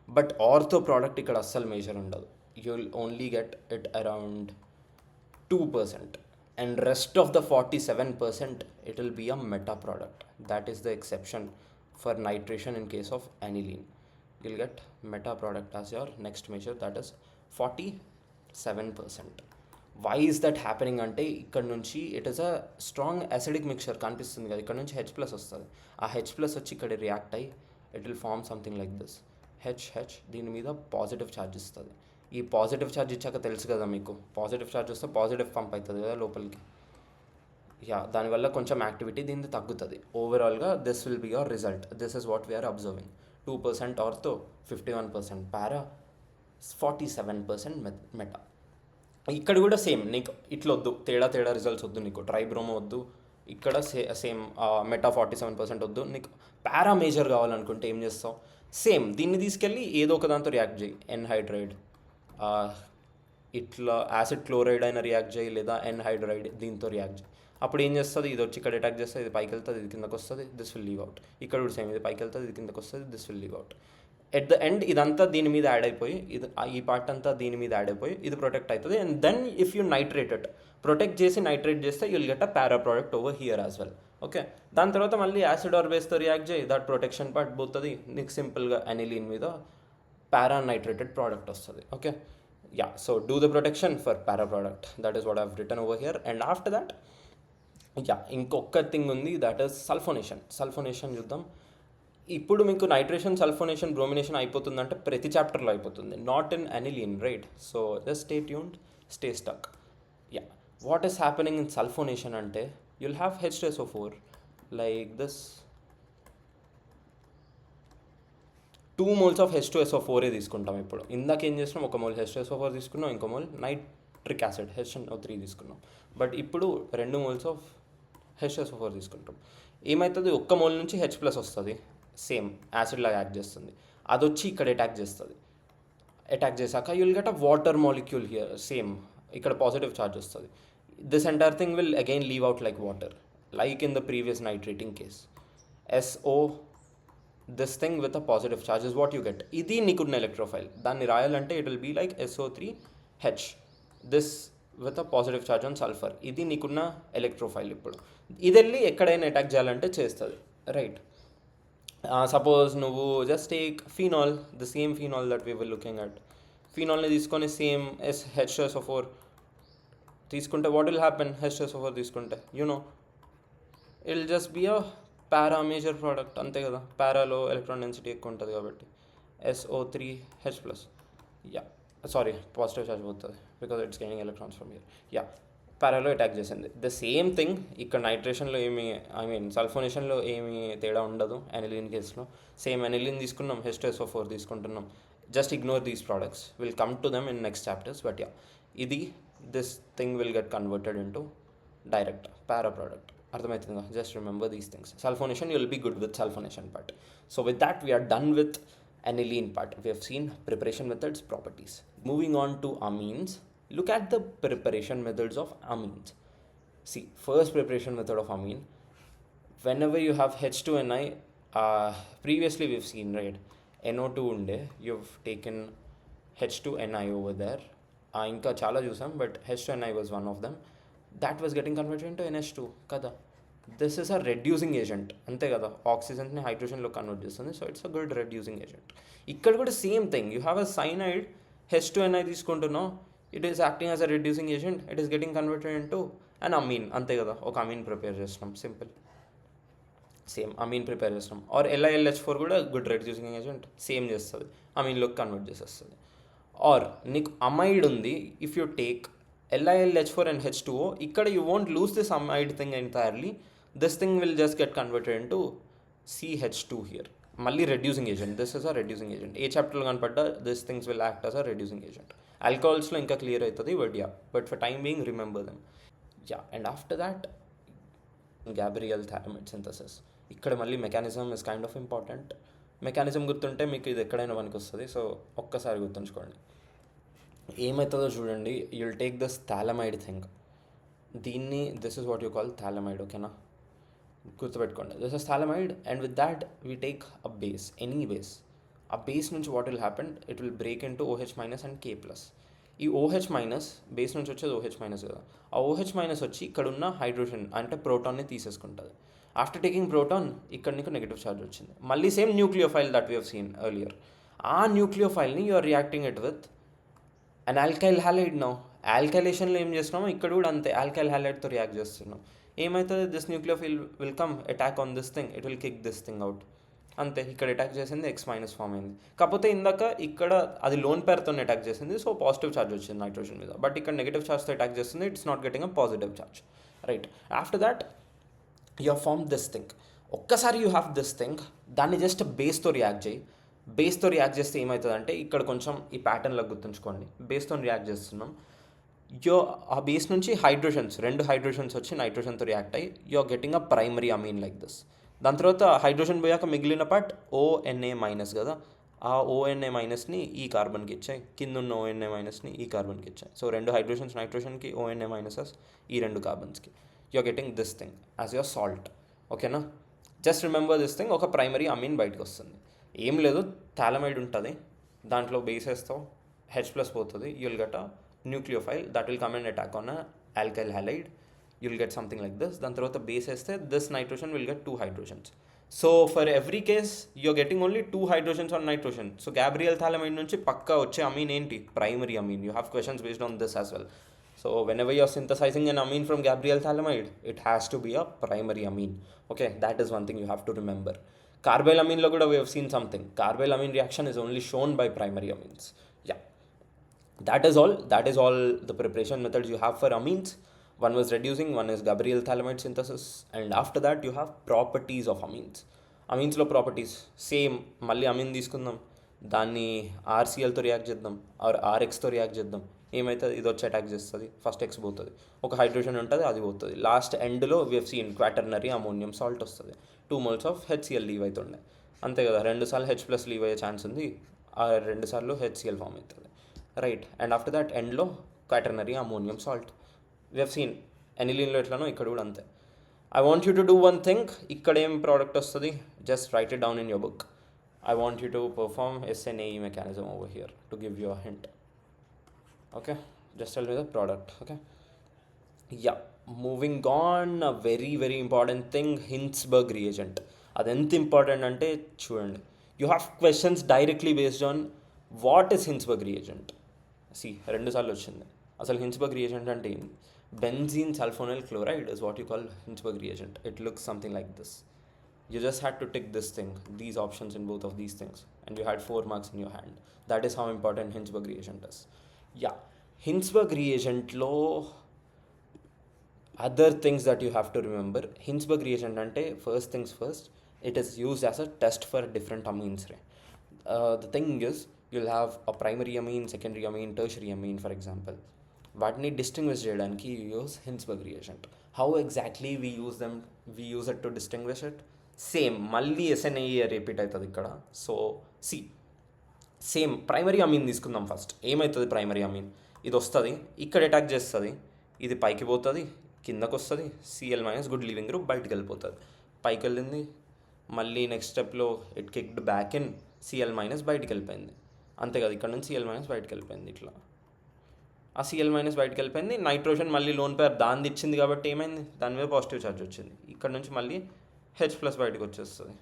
But ortho product ఇక్కడ అస్సలు major ఉండదు. You'll only get it around 2%, and rest of the 47% it will be a meta product. That is the exception for nitration in case of aniline. You'll get meta product as your next measure, that is 47%. Why is that happening అంటే ఇక్కడ నుంచి it is a strong acidic mixture కనిపిస్తుంది కదా, ఇక్కడ నుంచి H+ వస్తుంది. ఆ H+ వచ్చి ఇక్కడ రియాక్ట్ అయ్యి it will form something like this, H. దీని మీద పాజిటివ్ ఛార్జ్ ఇస్తుంది. ఈ పాజిటివ్ ఛార్జ్ ఇచ్చాక తెలుసు కదా మీకు, పాజిటివ్ ఛార్జ్ వస్తే పాజిటివ్ పంప్ అవుతుంది కదా లోపలికి. యా, దానివల్ల కొంచెం యాక్టివిటీ దీన్ని తగ్గుతుంది. ఓవరాల్గా this will be your result. This is what we're observing. 2% ortho, 51% para, 47% meta. ఇక్కడ కూడా సేమ్, నీకు ఇట్లా వద్దు, తేడా రిజల్ట్స్ వద్దు, నీకు ట్రైబ్రోమో వద్దు, ఇక్కడ సేమ్ మెటా 47% వద్దు, నీకు పారా మేజర్ కావాలనుకుంటే ఏం చేస్తావు, సేమ్ దీన్ని తీసుకెళ్ళి ఏదో ఒక దాంతో రియాక్ట్ చేయి. ఎన్హైడ్రైడ్ ఇట్లా యాసిడ్ క్లోరైడ్ అయినా రియాక్ట్ చేయి, లేదా ఎన్హైడ్రైడ్ దీంతో రియాక్ట్ చేయి. అప్పుడు ఏం చేస్తుంది, ఇది వచ్చి ఇక్కడ అటాక్ చేస్తుంది, ఇది పైకి వెళ్తుంది, ఇది కిందకు వస్తుంది, దిస్ విల్ లీవ్ అవుట్. ఇక్కడ కూడా సేమ్, ఇది పైకి వెళ్తుంది, ఇది కిందకు వస్తుంది, this will leave out. At the end ఇదంతా దీని మీద యాడ్ అయిపోయి, ఇది ఈ పార్ట్ అంతా దీని మీద యాడ్ అయిపోయి ఇది ప్రొటెక్ట్ అవుతుంది. And then if you nitrate it, protect చేసి నైట్రేట్ చేస్తే you'll get a para product over here as well. Okay, దాని తర్వాత మళ్ళీ యాసిడ్ ఆర్ బేస్తో రియాక్ట్ చేయి, దట్ ప్రొటెక్షన్ పార్ట్ పోతుంది, నీకు సింపుల్గా అనిలీన్ మీద పారా నైట్రేటెడ్ ప్రోడక్ట్ వస్తుంది. Okay, yeah, so do the protection for para product, that is what I have written over here. And after that yeah ఇంకొక thing ఉంది, that is sulphonation. Sulphonation చూద్దాం. ఇప్పుడు మీకు నైట్రేషన్, సల్ఫోనేషన్, బ్రోమినేషన్ అయిపోతుందంటే ప్రతి చాప్టర్లో అయిపోతుంది, not in aniline, right? So just stay tuned, stay stuck. Yeah, what is happening in sulfonation అంటే you'll have H2SO4 like this. 2 moles of H2SO4 తీసుకుంటాం. ఇప్పుడు ఇందాక ఏం చేసినాం, 1 mole H2SO4 తీసుకున్నాం, ఇంకో మోల్ నైట్రిక్ యాసిడ్ HNO3 తీసుకున్నాం. బట్ ఇప్పుడు 2 moles ఆఫ్ H2SO4 తీసుకుంటాం. ఏమవుతుంది, 1 mole నుంచి H+ వస్తుంది, సేమ్ యాసిడ్ లాగా యాక్ట్ చేస్తుంది, అది వచ్చి ఇక్కడ అటాక్ చేస్తుంది. అటాక్ చేశాక you'll get a water molecule here, same ఇక్కడ పాజిటివ్ ఛార్జ్ వస్తుంది. This entire thing will again leave out like water, like in the previous nitrating case. SO, this thing with a positive charge is what you get. Idi nikudna electrophile, danni rayalante it will be like SO3H, this with a positive charge on sulfur. Idi nikudna electrophile. Ippudu idelli ekkadaina attack cheyalante chestadi, right? Suppose nuvu just take phenol, the same phenol that we were looking at. Phenol ni తీసుకొని same H2SO4 తీసుకుంటే what will happen, H2SO4 తీసుకుంటే it will just be a para major product, అంతే కదా. పారాలో electron density ఎక్కువ ఉంటుంది కాబట్టి SO3H+. Yeah, sorry, positive charge పోతుంది because it's gaining electrons from here. Yeah, పారాలో అటాక్ చేసింది. ద సేమ్ థింగ్ ఇక్కడ నైట్రేషన్లో ఏమి, సల్ఫోనేషన్లో ఏమి తేడా ఉండదు. అనిలిన్ కేసులో సేమ్ అనిలిన్ తీసుకున్నాం, H2SO4 తీసుకుంటున్నాం. Just ignore these products, will come to them in next chapters. But yeah, ఇది this thing will get converted into direct para product. Arthamaitunda, just remember these things. Sulfonation, you will be good with sulfonation part. So with that we are done with aniline part. We have seen preparation methods, properties. Moving on to amines, look at the preparation methods of amines. See, first preparation method of amine, whenever you have H2Ni, previously we've seen, right, NO2 unde, you've taken H2Ni over there. ఇంకా చాలా చూసాం, but H2Ni was one of them. That was getting converted into NH2 కదా. This is a reducing agent, అంతే కదా. ఆక్సిజన్ని హైడ్రోజన్లో convert చేస్తుంది, so it's a good reducing agent. ఇక్కడ కూడా same thing, you have a cyanide, H2Ni తీసుకుంటున్నావు, it is acting as a reducing agent, it is getting converted into and amine, అంతే కదా. ఒక అమీన్ ప్రిపేర్ చేస్తున్నాం, సింపుల్. సేమ్ అమీన్ ప్రిపేర్ చేస్తున్నాం. Are LiLH4 కూడా good reducing agent, same చేస్తుంది, అమీన్లోకి convert చేసేస్తుంది. ఆర్ నీకు అమైడ్ ఉంది, if you take LiLH4 and H2O, ఇక్కడ you won't lose this amide thing entirely, this thing will just get converted into CH2 here. మళ్ళీ reducing agent, this is a reducing agent. ఏ చాప్టర్లో కనపడ్డా this things will act as a reducing agent. ఆల్కహాల్స్లో ఇంకా clear అవుతుంది, but for time being remember them. Yeah, and after that Gabriel phthalimide synthesis. ఇక్కడ మళ్ళీ mechanism is kind of important. Mechanism గుర్తుంటే మీకు ఇది ఎక్కడైనా పనికి వస్తుంది, సో ఒక్కసారి గుర్తుంచుకోండి. ఏమవుతుందో చూడండి, you'll take this phthalimide thing, దీన్ని this is what you call phthalimide, ఓకేనా? గుర్తుపెట్టుకోండి, this is phthalimide. And with that we take a base, any base. ఆ బేస్ నుంచి what will happen, it will break into OH- and K+. ఈ OH- base నుంచి వచ్చేది OH- కదా. ఆ OH- వచ్చి ఇక్కడ ఉన్న హైడ్రోజన్ అంటే ప్రోటాన్ని తీసేసుకుంటుంది. ఆఫ్టర్ టేకింగ్ ప్రోటాన్, ఇక్కడ నీకు నెగిటివ్ ఛార్జ్ వచ్చింది. మళ్ళీ same nucleophile that we have seen earlier. ఆ న్యూక్లియోఫైల్ని you are reacting it with an alkyl halide. Now ఆల్కైలేషన్లో ఏం చేస్తున్నామో ఇక్కడ కూడా అంతే, ఆల్కైల్ హ్యాలైడ్తో రియాక్ట్ చేస్తున్నాం. ఏమవుతుంది, this nucleophile will come attack on this thing, it will kick this thing out. అంతే, ఇక్కడ అటాక్ చేసింది, X- ఫామ్ అయింది. కాకపోతే ఇందాక ఇక్కడ అది లోన్ పేర్తో అటాక్ చేసింది, సో పాజిటివ్ ఛార్జ్ వచ్చింది నైట్రోజన్ మీద. బట్ ఇక్కడ నెగిటివ్ ఛార్జ్తో అటాక్ చేస్తుంది, it's not getting a positive charge, right? After that you have form this thing. ఒక్కసారి యూ హ్యావ్ దిస్ థింగ్, దాన్ని జస్ట్ బేస్తో రియాక్ట్ చేయి. బేస్తో రియాక్ట్ చేస్తే ఏమవుతుందంటే, ఇక్కడ కొంచెం ఈ ప్యాటర్న్లో గుర్తుంచుకోండి, బేస్తో రియాక్ట్ చేస్తున్నాం. ఆ బేస్ నుంచి హైడ్రోజన్స్, 2 హైడ్రోజన్స్ వచ్చి నైట్రోజన్తో రియాక్ట్ అయ్యి you're getting a primary amine like this. దాని తర్వాత హైడ్రోజన్ పోయాక మిగిలిన పార్ట్ ఓఎన్ఏ మైనస్ కదా, ఆ ఓఎన్ఏ మైనస్ని ఈ కార్బన్కి ఇచ్చాయి, కింద ఉన్న ఓఎన్ఏ మైనస్ని ఈ కార్బన్కి ఇచ్చాయి. సో 2 హైడ్రోజన్స్ నైట్రోజన్కి, ఓఎన్ఏ మైనసెస్ ఈ 2 కార్బన్స్కి. You're getting this thing as your salt. ఓకేనా? Just remember this thing. ఒక ప్రైమరీ అమీన్ బయటకు వస్తుంది. ఏం లేదు, థాలమైడ్ ఉంటుంది, దాంట్లో బేస్ వేస్తావు, H+ పోతుంది, you will get a nucleophile that will come and attack on a alkyl halide. You'll get something like this. Then తర్వాత base వేస్తే this nitrogen will get 2 hydrogens. So for every case you're getting only 2 hydrogens on nitrogen. So Gabriel thalamide నుంచి పక్కా వచ్చే amine ఏంటి? Primary amine. You have questions based on this as well. So whenever you're synthesizing an amine from Gabriel thalamide, it has to be a primary amine. Okay, that is one thing you have to remember. Carbyl amine lo kuda we have seen something. Carbyl amine reaction is only shown by primary amines. Yeah. That is all the preparation methods you have for amines. One was reducing, one is Gabriel thalamide synthesis, and after that you have properties of amines. Amines lo properties same, మళ్ళీ అమీన్ తీసుకుందాం, దాన్ని ఆర్సిఎల్తో react చేద్దాం are ఆర్ఎక్స్తో react చేద్దాం, ఏమవుతుంది? ఇది వచ్చి attack చేస్తుంది, first X పోతుంది, ఒక హైడ్రోజన్ ఉంటుంది, అది పోతుంది, లాస్ట్ ఎండ్లో we have seen quaternary ammonium salt వస్తుంది, 2 moles ఆఫ్ HCl లీవ్ అవుతుండే, అంతే కదా. 2 సార్లు H+ లీవ్ అయ్యే ఛాన్స్ ఉంది, ఆ 2 సార్లు HCl ఫామ్ అవుతుంది, రైట్. అండ్ ఆఫ్టర్ దట్ ఎండ్లో quaternary ammonium salt. We have seen ఎనిలీన్లో ఎట్లనో ఇక్కడ కూడా అంతే. I want you to do one thing. ఇక్కడ ఏం ప్రోడక్ట్ వస్తుంది, just write it down in your book. I want you to perform SNAE mechanism over here to give you a hint. Okay, just tell me the product. Okay, yeah, moving on, a very very important thing, Hinsberg reagent. అది ఎంత important అంటే చూడండి, you have questions directly based on what is Hinsberg reagent. రెండు సార్లు వచ్చింది. అసలు Hinsberg reagent అంటే ఏంటి? Benzene సల్ఫోనిల్ chloride is what you call Hinsberg reagent. It looks something like this. You just had to tick this thing, these options in both of these things, and you had 4 marks in your hand. That is how important Hinsberg reagent is. Yeah, Hinsberg reagent lo other things that you have to remember. Hinsberg reagent ante first things first, it is used as a test for different amines. The thing is, you'll have a primary amine, secondary amine, tertiary amine, for example. వాటిని distinguish చేయడానికి you use Hinsberg reagent. How exactly we use them, we use it to distinguish it, same మళ్ళీ SNAE repeat అవుతుంది ఇక్కడ. So same primary Amin తీసుకుందాం first. ఏమవుతుంది primary Amin? ఇది వస్తుంది, ఇక్కడ అటాక్ చేస్తుంది, ఇది పైకి పోతుంది, కిందకు వస్తుంది, Cl- గుడ్ లీవింగ్ గ్రూప్ బయటికి వెళ్ళిపోతుంది, పైకి వెళ్ళింది, మళ్ళీ నెక్స్ట్ స్టెప్లో it kicked back in, Cl- బయటికి వెళ్ళిపోయింది, అంతే కదా. ఇక్కడ నుంచి Cl- బయటికి వెళ్ళిపోయింది, ఇట్లా ఆ Cl- బయటికి వెళ్ళిపోయింది. నైట్రోజన్ మళ్ళీ లోన్ పేర్ దాన్ని ఇచ్చింది కాబట్టి ఏమైంది, దాని మీద పాజిటివ్ ఛార్జ్ వచ్చింది, ఇక్కడ నుంచి మళ్ళీ H+ బయటకు వచ్చేస్తుంది,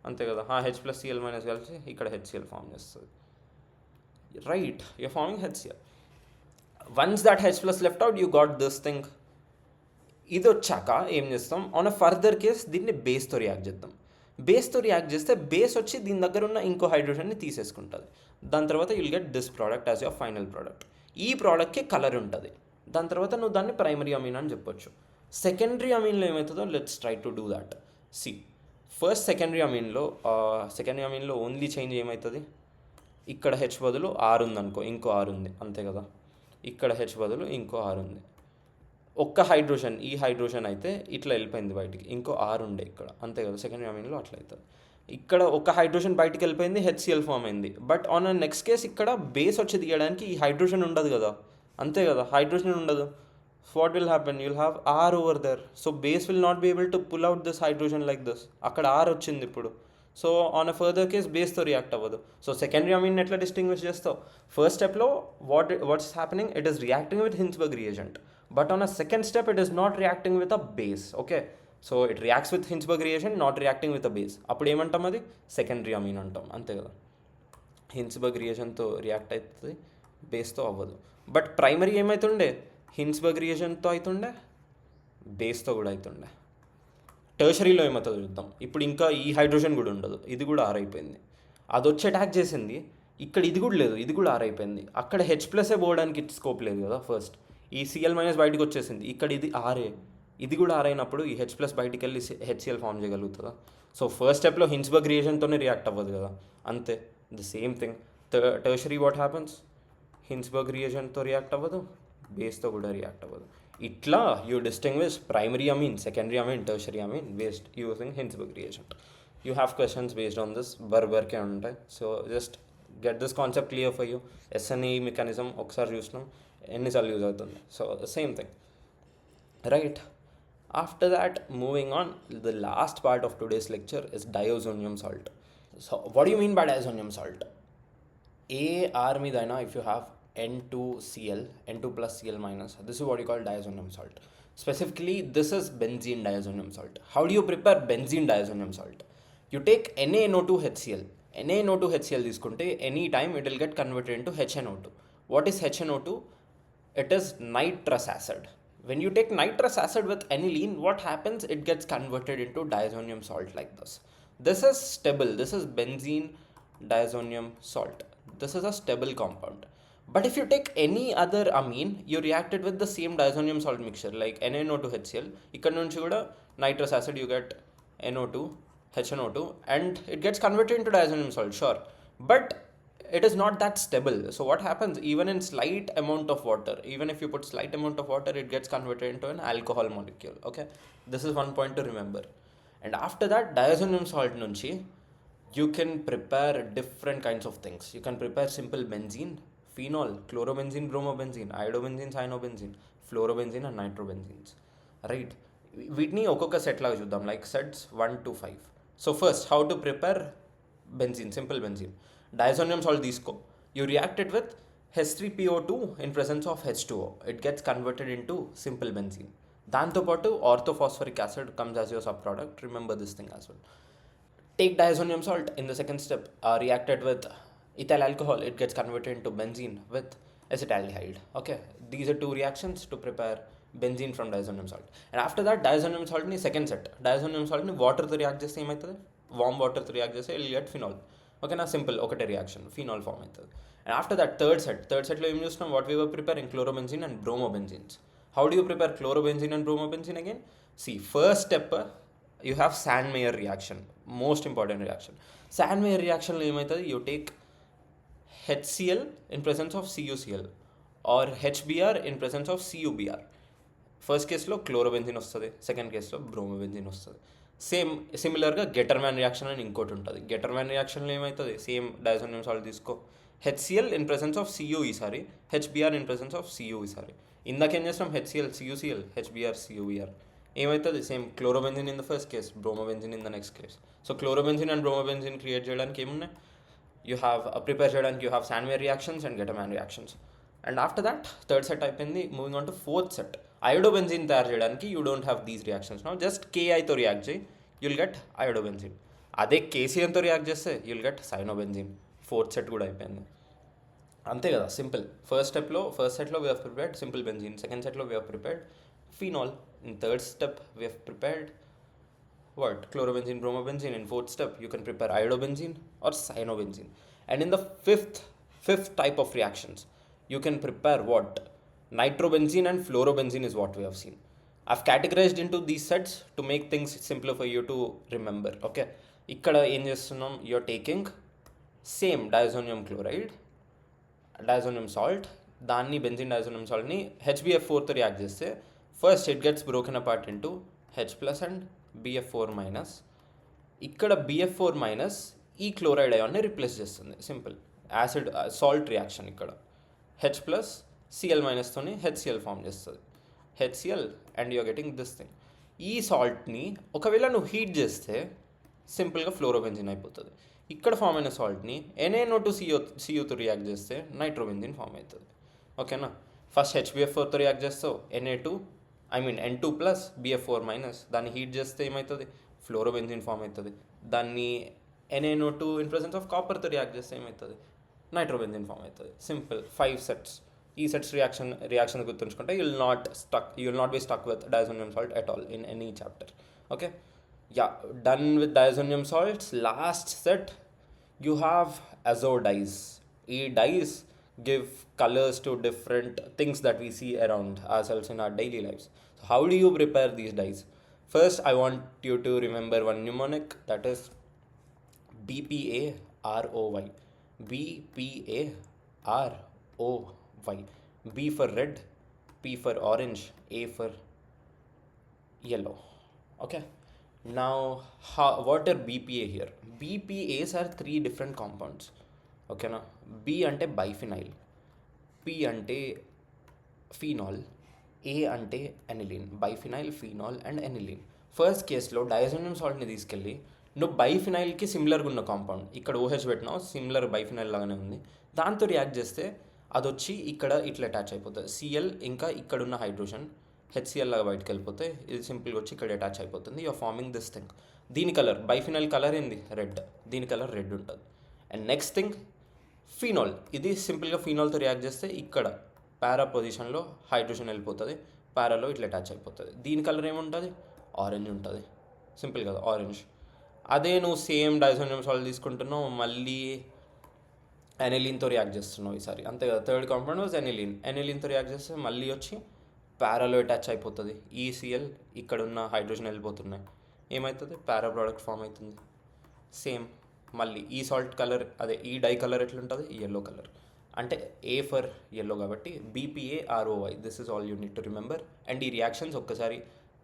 అంతే కదా. H+ Cl- కలిసి ఇక్కడ HCl ఫామ్ చేస్తుంది, right. You're forming HCl. Once that H+ left out, you got this thing. ఇది వచ్చాక ఏం చేస్తాం, ఆన్ అ ఫర్దర్ కేస్ దీన్ని బేస్తో రియాక్ట్ చేద్దాం. బేస్తో రియాక్ట్ చేస్తే బేస్ వచ్చి దీని దగ్గర ఉన్న ఇంకో హైడ్రోజన్ని తీసేసుకుంటుంది. దాని తర్వాత you'll get this product as your final product. ఈ ప్రోడక్ట్కి కలర్ ఉంటుంది. దాని తర్వాత నువ్వు దాన్ని ప్రైమరీ అమీన్ అని చెప్పొచ్చు. సెకండరీ అమీన్లో ఏమవుతుందో let's try to do that. First secondary అమీన్లో ఓన్లీ చేంజ్ ఏమవుతుంది, ఇక్కడ H బదులు R ఉందనుకో, ఇంకో R ఉంది, అంతే కదా. ఇక్కడ H బదులు ఇంకో R ఉంది. ఒక్క హైడ్రోజన్, ఈ హైడ్రోజన్ అయితే ఇట్లా వెళ్ళిపోయింది బయటికి, ఇంకో R ఉండే ఇక్కడ, అంతే కదా. సెకండరీ అమీన్లో అట్లా అవుతుంది. ఇక్కడ ఒక హైడ్రోజన్ బయటికి వెళ్ళిపోయింది, HCl ఫామ్ అయింది. But on a next case ఇక్కడ బేస్ వచ్చి తీయడానికి ఈ హైడ్రోజన్ ఉండదు కదా, అంతే కదా. హైడ్రోజన్ ఉండదు. What will happen, you'll have R over there. So base will not be able to pull out this hydrogen like this. అక్కడ R వచ్చింది ఇప్పుడు. So on a further case బేస్తో రియాక్ట్ అవ్వదు. సో సెకండరీ అమీన్ ఎట్లా distinguish చేస్తావు? First స్టెప్లో what's happening, it is reacting with Hinsberg reagent. But on a second step, it is not reacting with a base. Okay, so it reacts with Hinsberg reagent, not reacting with a base. అప్పుడు ఏమంటాం, అది secondary Amin అంటాం, అంతే కదా. Hinsberg reagentతో react అవుతుంది, బేస్తో అవ్వదు. But primary ఏమవుతుండే, Hinsberg reagentతో అవుతుండే, బేస్తో కూడా అవుతుండే. టర్షరీలో ఏమవుతుందో చూద్దాం. ఇప్పుడు ఇంకా ఈ హైడ్రోజన్ కూడా ఉండదు, ఇది కూడా R అయిపోయింది. అది వచ్చి అటాక్ చేసింది, ఇక్కడ ఇది కూడా లేదు, ఇది కూడా R అయిపోయింది. అక్కడ H+ పోవడానికి స్కోప్ లేదు కదా. ఫస్ట్ ఈ Cl- బయటకు వచ్చేసింది, ఇక్కడ ఇది R, ఇది కూడా R అయినప్పుడు ఈ H+ బయటికి వెళ్ళి HCl ఫామ్ చేయగలుగుతుందా? సో ఫస్ట్ స్టెప్లో Hinsberg reagentతోనే రియాక్ట్ అవ్వదు కదా, అంతే. The same thing tertiary what happens, Hinsberg reagentతో రియాక్ట్ అవ్వదు, బేస్తో కూడా రియాక్ట్ అవ్వదు. ఇట్లా you distinguish primary amine, secondary amine, tertiary amine based using Hinsberg reagent. You have questions based on this బర్బర్కే ఉంటాయి. So just get this concept clear for you. SNE mechanism ఒకసారి చూసినాం, ఎన్నిసార్లు యూజ్ అవుతుంది. So same thing, right? After that, moving on, the last part of today's lecture is diazonium salt. So what do you mean by diazonium salt? AR medaina, if you have N2Cl, N2 plus Cl minus, this is what you call diazonium salt. Specifically, this is benzene diazonium salt. How do you prepare benzene diazonium salt? You take NaNO2HCl. NaNO2HCl తీసుకుంటే any time it will get converted into HNO2. What is HNO2? It is nitrous acid. When you take nitrous acid with aniline, what happens? It gets converted into diazonium salt like this. This is stable. This is benzene diazonium salt. This is a stable compound. But if you take any other amine, you react it with the same diazonium salt mixture like NaNO2HCl. ఇక్కడ నుంచి కూడా nitrous acid you get NO2, HNO2, and it gets converted into diazonium salt, sure. But it is not that stable. So what happens, even in slight amount of water, even if you put slight amount of water, it gets converted into an alcohol molecule. Okay, this is one point to remember. And after that, diazonium salt nunchi you can prepare different kinds of things. You can prepare simple benzene, phenol, chlorobenzene, bromobenzene, iodobenzene, cyanobenzene, fluorobenzene and nitrobenzenes, right? వీటిని ఒక్కొక్క set లాగా చూద్దాం, like sets 1 to 5. So first, how to prepare benzene, simple benzene. Diazonium salt తీసుకో, you react it with H3PO2 in presence of H2O. It gets converted into simple benzene. దాంతోపాటు orthophosphoric acid comes as your subproduct. Remember this thing as well. Take diazonium salt in the second step, reacted with ethyl alcohol. It gets converted into benzene with acetaldehyde. Okay, these are two reactions to prepare benzene from diazonium salt. And after that, diazonium salt ni second set. Diazonium salt ni water తో react చేస్తే ఏమవుతుంది? Warm water తో react చేస్తే will get phenol. ఓకేనా, simple, ఒకటే reaction, phenol form అవుతుంది. And after that third సెట్లో ఏం చూస్తున్నాం? What we were preparing chlorobenzene and bromobenzenes. How do you prepare chlorobenzene and bromobenzene again? See, first step you have Sandmeyer reaction, most important reaction. Sandmeyer రియాక్షన్లో ఏమవుతుంది? You take HCl in presence of CuCl or HBr in presence of CuBr. First కేసులో chlorobenzene వస్తుంది, second కేసులో బ్రోమోబెంజిన్ వస్తుంది. సిమిలర్గా గెటర్మ్యాన్ reaction అని ఇంకోటి ఉంటుంది. గెటర్మ్యాన్ రియాక్షన్లో ఏమవుతుంది? సేమ్ డైజోనియం సాల్ట్ తీసుకో, HCl in presence of Cu ఈసారి, HBr in presence of Cu ఈసారి. ఇందాకేం చేస్తాం? HCl CuCl, HBr CuBr. ఏమవుతుంది? Same chlorobenzene in the first case, bromobenzene in the next case. So chlorobenzene and bromobenzene create చేయడానికి ఏమున్నాయి? You have prepare చేయడానికి you have Sandmeyer reactions and Gattermann reactions. And after that third set అయిపోయింది. Moving on to fourth set. Iodobenzene తయారు చేయడానికి you don't have these reactions. Now just KIతో react చేయి, you'll get iodobenzene. అదే KCnతో react చేస్తే you'll get cyanobenzene. Fourth set కూడా అయిపోయింది. అంతే కదా, సింపుల్. ఫస్ట్ సెట్లో we have prepared simple benzene, second సెట్లో we have prepared phenol, in third step we have prepared what? Chlorobenzene, bromobenzene. In fourth step, you can prepare iodobenzene or cyanobenzene. And in the fifth type of reactions, you can prepare what? Nitrobenzene and fluorobenzene is what we have seen. I've categorized into these sets to make things simpler for you to remember. Okay, ikkada em chestunnam, you're taking same diazonium chloride, diazonium salt, danni benzene diazonium salt ni HBF4 తో react చేస్తే first it gets broken apart into H plus and BF4 minus. ఇక్కడ BF4 minus ఈ chloride అయాన్ని replace చేస్తుంది. Simple acid salt reaction. ఇక్కడ H plus Cl మైనస్తోని HCl form చేస్తుంది. HCl and you're getting this thing. ఈ సాల్ట్ని ఒకవేళ నువ్వు హీట్ చేస్తే సింపుల్గా ఫ్లోరోబెంజిన్ అయిపోతుంది. ఇక్కడ ఫామ్ అయిన సాల్ట్ని NaNO2Cuతో రియాక్ట్ చేస్తే నైట్రోబెంజిన్ ఫామ్ అవుతుంది. ఓకేనా, ఫస్ట్ HBF4తో రియాక్ట్ చేస్తావు, N2 ప్లస్ BF4 మైనస్, దాన్ని హీట్ చేస్తే ఏమవుతుంది? ఫ్లోరోబెంజిన్ ఫామ్ అవుతుంది. దాన్ని NaNO2 ఇన్ ప్రెసెన్స్ ఆఫ్ కాపర్తో రియాక్ట్ చేస్తే ఏమవుతుంది? నైట్రోబెంజిన్ ఫామ్ అవుతుంది. Simple 5 sets. ఈ సెట్స్ రియాక్షన్ గుర్తుంచుకుంటే you will not be stuck with diazonium salt at all in any chapter. Okay, yeah, done with diazonium salts. Last set you have azo dyes. ఈ dyes give colors to different things that we see around ourselves in our daily lives. So how do you prepare these dyes? First, I want you to remember one mnemonic, that is BPAROY. BPAROY. B for red, P for orange, A for yellow. Okay. Now, what are BPA here? BPAs are three different compounds. Okay, na? B ante biphenyl, P ante phenol, A అంటే aniline. Biphenyl, phenol and aniline. First కేసులో diazonium సాల్ట్ని తీసుకెళ్ళి నువ్వు బైఫినైల్కి సిమిలర్గా ఉన్న compound ఇక్కడ OH పెట్టినావు, similar biphenyl లాగానే ఉంది, దాంతో రియాక్ట్ చేస్తే అది వచ్చి ఇక్కడ ఇట్లా అటాచ్ అయిపోతుంది. సిఎల్ ఇంకా ఇక్కడున్న హైడ్రోజన్ హెచ్సిఎల్ లాగా బయటకు వెళ్ళిపోతే ఇది సింపుల్గా వచ్చి ఇక్కడ అటాచ్ అయిపోతుంది. You're forming this thing. దీని కలర్ బైఫినైల్ కలర్ ఏంది? రెడ్. దీని కలర్ రెడ్ ఉంటుంది. And next thing phenol. ఇది సింపుల్గా ఫీనాల్తో రియాక్ట్ చేస్తే ఇక్కడ పారా పొజిషన్లో హైడ్రోజన్ వెళ్ళిపోతుంది, పారాలో ఇట్లా అటాచ్ అయిపోతుంది. దీని కలర్ ఏముంటుంది? ఆరెంజ్ ఉంటుంది. సింపుల్ కదా, ఆరెంజ్. అదే నువ్వు సేమ్ డైసోనియం సాల్ట్ తీసుకుంటున్నావు, మళ్ళీ ఎనిలిన్తో రియాక్ట్ చేస్తున్నావు ఈసారి, అంతే కదా. Third compound was aniline. ఎనిలిన్తో రియాక్ట్ చేస్తే మళ్ళీ వచ్చి పారాలో అటాచ్ అయిపోతుంది. ఈసీఎల్ ఇక్కడ ఉన్న హైడ్రోజన్ వెళ్ళిపోతున్నాయి, ఏమవుతుంది? పారా ప్రోడక్ట్ ఫామ్ అవుతుంది. సేమ్ మళ్ళీ ఈ సాల్ట్ కలర్, అదే ఈ డై కలర్ ఎట్లుంటుంది? Yellow colour. అంటే ఏ ఫర్ ఎల్లో కాబట్టి BPAROY. This is all you need to remember. And ఈ రియాక్షన్స్ ఒక్కసారి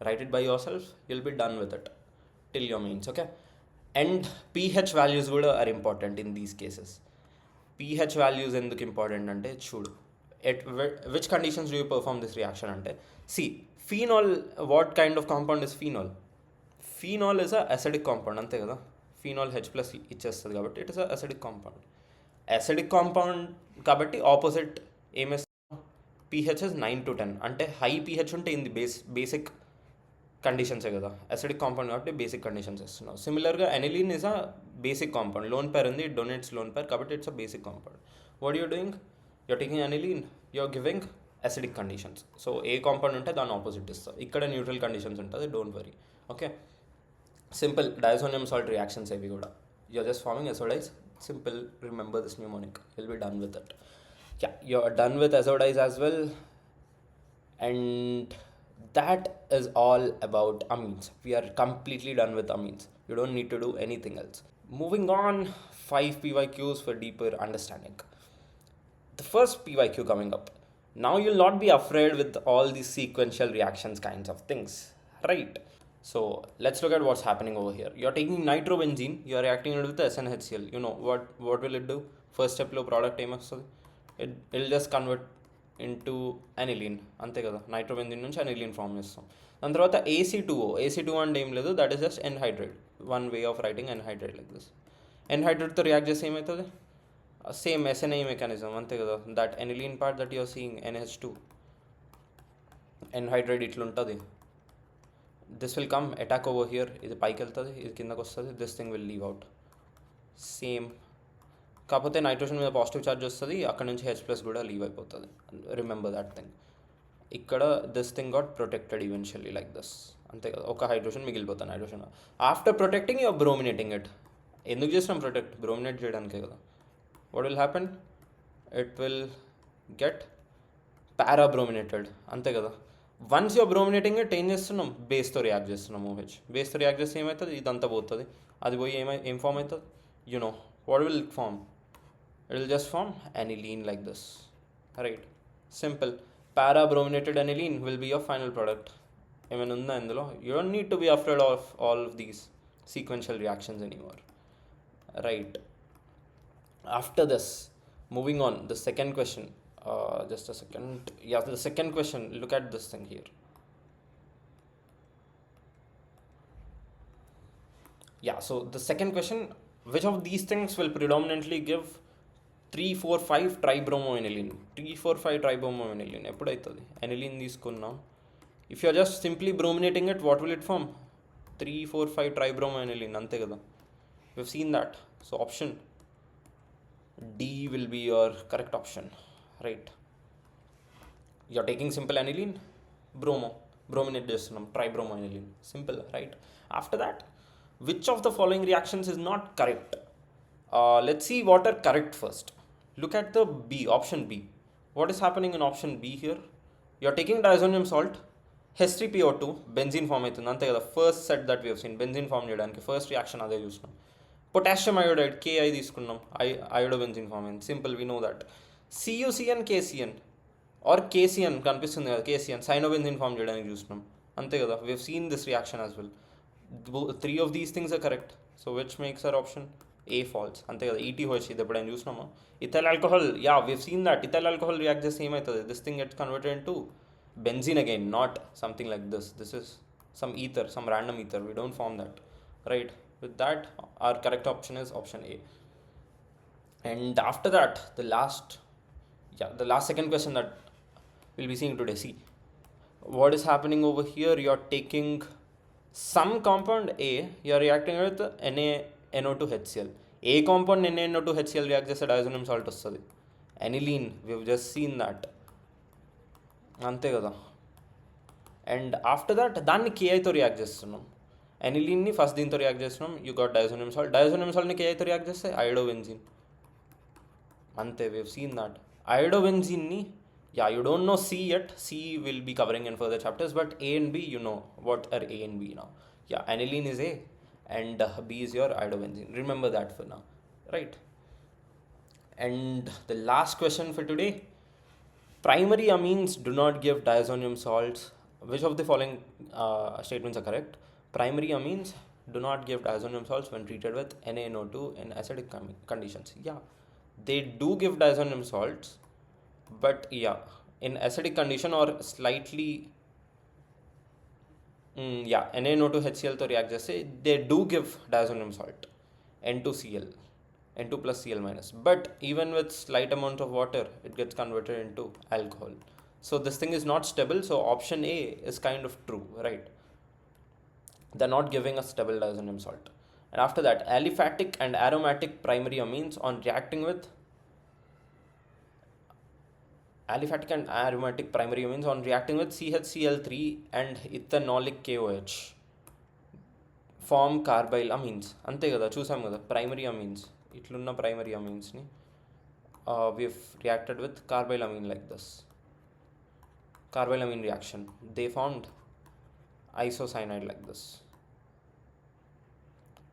write it by yourself, you'll be done with it till your Mains. Okay. And pH values కూడా are important in these cases. pH values ఎందుకు important అంటే చూడు, at which conditions do you perform this reaction అంటే, see phenol, what kind of compound is phenol? Phenol is a acidic compound, అంతే కదా. Phenol H+ ఇచ్చేస్తుంది కాబట్టి it is a acidic compound. Acidic compound కాబట్టి opposite ఏమేస్తాం? pH is 9 to 10. అంటే high pH ఉంటే ఇది బేసిక్ కండిషన్సే కదా. అసిడిక్ కాంపౌండ్ కాబట్టి బేసిక్ కండిషన్స్ ఇస్తున్నావు. సిమిలర్గా aniline is a basic compound. Lone pair ఉంది, ఇట్ డొనేట్స్ లోన్ పేర్ కాబట్టి it's a basic compound. What you're doing? You're taking aniline, you're giving acidic conditions. So ఏ compound ఉంటే దాని opposite ఇస్తావు. ఇక్కడ న్యూట్రల్ కండిషన్స్ ఉంటుంది, don't worry. Okay. Simple diazonium salt reactions అవి కూడా. You're just forming azo dyes. Simple, remember this mnemonic, you'll be done with it. Yeah, you're done with azodize as well. And that is all about amines. We are completely done with amines. You don't need to do anything else. Moving on, 5 PYQs for deeper understanding. The first PYQ coming up. Now you'll not be afraid with all these sequential reactions kinds of things, right? So let's look at what's happening over here. You're taking nitrobenzene, you're reacting it with the SNHCl. You know what will it do? First step లో product ఏమొస్తుంది? It'll just convert into aniline, అంతే కదా. Nitrobenzene నుంచి aniline form చేస్తాం. దాని తర్వాత AC2O అంటే ఏం లేదు, that is just anhydride. One way of writing anhydride like this. ఎన్హైడ్రైడ్తో రియాక్ట్ చేస్తే ఏమవుతుంది? సేమ్ SNA మెకానిజం, అంతే కదా. That aniline part that you're seeing NH2 anhydride ఇట్లుంటుంది. This will come attack over here, ఇది పైకి వెళ్తుంది, ఇది కిందకు వస్తుంది, this thing will leave out. Same కాకపోతే నైట్రోజన్ మీద పాజిటివ్ ఛార్జ్ వస్తుంది, అక్కడ నుంచి H+ కూడా లీవ్ అయిపోతుంది. Remember that thing. ఇక్కడ this thing got protected eventually like this, అంతే కదా. ఒక హైడ్రోజన్ మిగిలిపోతుంది. Nitrogen after protecting you're brominating it. ఎందుకు చేసినాం ప్రొటెక్ట్? బ్రోమినేట్ చేయడానికే కదా. What will happen? It will get parabrominated, అంతే కదా. వన్స్ యూఆర్ బ్రోమినేటింగ్ ఇట్, ఏం చేస్తున్నాం? బేస్తో రియాక్ట్ చేస్తున్నాం. OH బేస్తో రియాక్ట్ చేస్తే ఏమవుతుంది? ఇదంతా పోతుంది. అది పోయి ఏం ఫామ్ అవుతుంది? You know what will it form? It will just form aniline like this, right? Simple. Para-brominated aniline will be your final product. ఏమైనా ఉందా ఇందులో? You don't need to be afraid of all of these sequential reactions anymore, right? After this, moving on, the second question. Just a second. Yeah, the second question. Look at this thing here. Yeah, so the second question, which of these things will predominantly give 3,4,5 tribromoaniline? 3,4,5 tribromoaniline ఎప్పుడైతుంది? Aniline తీసుకున్నాం. If you are just simply brominating it, what will it form? 3,4,5 tribromoaniline, అంతే కదా. You have seen that. So option D will be your correct option, right? You're taking simple aniline, brominate చేస్తున్నాం, tribromoaniline. Simple, right? After that, which of the following reactions is not correct? Let's see what are correct first. Look at the B, option B. What is happening in option B here? You're taking diazonium salt, H3PO2, benzene form అవుతుంది, అంతే కదా. First set that we have seen, benzene form చేయడానికి first reaction అదే చూసినాం. Potassium iodide, KI తీసుకున్నాం, iodobenzene form అయింది. Simple, we know that. CuCN, KCN, or KCN కనిపిస్తుంది కదా, కేసీఎన్ సైనోబెంజిన్ ఫామ్ చేయడానికి చూసినాం, అంతే కదా. We've seen this reaction as well. Three of these things are correct. So which makes our option A false, అంతే కదా. E T O H ఇది ఎప్పుడైనా చూసినామా? Ethyl alcohol, yeah weave seen that ethyl alcohol react చేస్తే ఏమవుతుంది, this thing gets converted into benzene again, not something like this. This is some ether, some random ether. We don't form that, right? With that, our correct option is option A. And after that, the last second question that we'll be seeing today. See, what is happening over here? You're taking some compound A, you're reacting with NaNO2HCl. A compound NaNO2HCl reacts as a diazonium salt వస్తుంది. Aniline, we've just seen that. అంతే కదా. And after that దాన్ని కేఐతో react చేస్తున్నాం. ఎనిలిన్ని first దీంతో react చేస్తున్నాం, you got diazonium salt. Diazonium సాల్ట్ని కేఐతో రియాక్ట్ చేస్తే అయోడోబెంజిన్, అంతే. వీవ్ సీన్ దట్ అయోడోబెంజిన్ని, yeah you don't know C yet, C will be covering in further chapters, but A and B you know what are A and B now. Yeah, aniline is A and B is your iodobenzene. Remember that for now, right? And the last question for today. Primary amines do not give diazonium salts. Which of the following statements are correct? Primary amines do not give diazonium salts when treated with NaNO2 in acidic conditions. Yeah, they do give diazonium salts, but yeah, in acidic condition or slightly, NaNO2HCl to react just say they do give diazonium salt, N2Cl. N2 plus Cl minus, but even with slight amount of water it gets converted into alcohol. So this thing is not stable, so option A is kind of true, right? They're not giving a stable diazonium salt. And after that, aliphatic and aromatic primary amines on reacting with CHCl3 and ethanolic KOH form carbyl amines, అంతే కదా, చూసాం కదా. Primary amines, ఇట్లున్న primary అమీన్స్ని we've reacted with carbylamine like this. Carbylamine reaction, they formed isocyanide like this.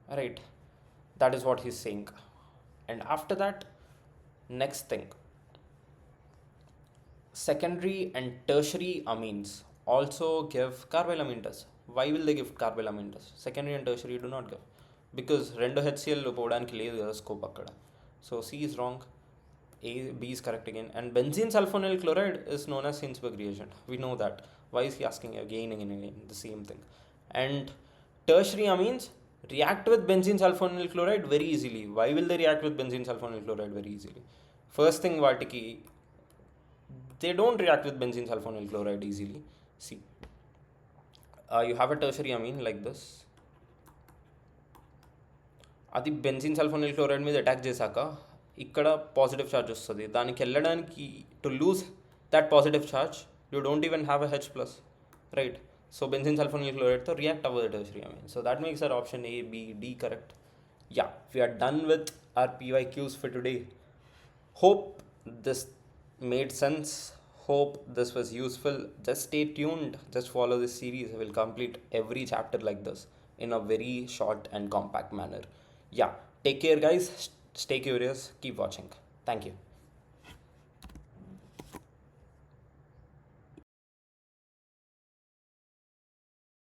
Alright, that is what he's saying. And after that, next thing, secondary and tertiary amines also give carbylamine test. Why will they give carbylamine test? Secondary and tertiary do not give, because రెండు HCl పోవడానికి లేదు కదా scope అక్కడ. So C is wrong, A, B is correct again. And benzene sulfonyl chloride is known as Hinsberg reagent. We know that. Why is he asking again and again the same thing? And tertiary amines react with benzene sulfonyl chloride very easily. Why will they react with benzene sulfonyl chloride very easily? First thing, Vatiki, they don't react with benzene sulfonyl chloride easily. See, you have a tertiary amine like this. అది benzene సల్ఫోనిల్ chloride మీద attack చేశాక ఇక్కడ positive charge వస్తుంది. దానికి వెళ్ళడానికి, to lose that positive charge you don't even have a H plus, right? So benzene sulphonyl క్లోరైడ్తో react అవ్వదు tertiary amine. So that makes our option A, B, D correct. Yeah, we are done with our PYQs for today. Hope this made sense. Hope this was useful. Just stay tuned. Just follow this series. I will complete every chapter like this in a very short and compact manner. Yeah, take care guys. Stay curious. Keep watching. Thank you.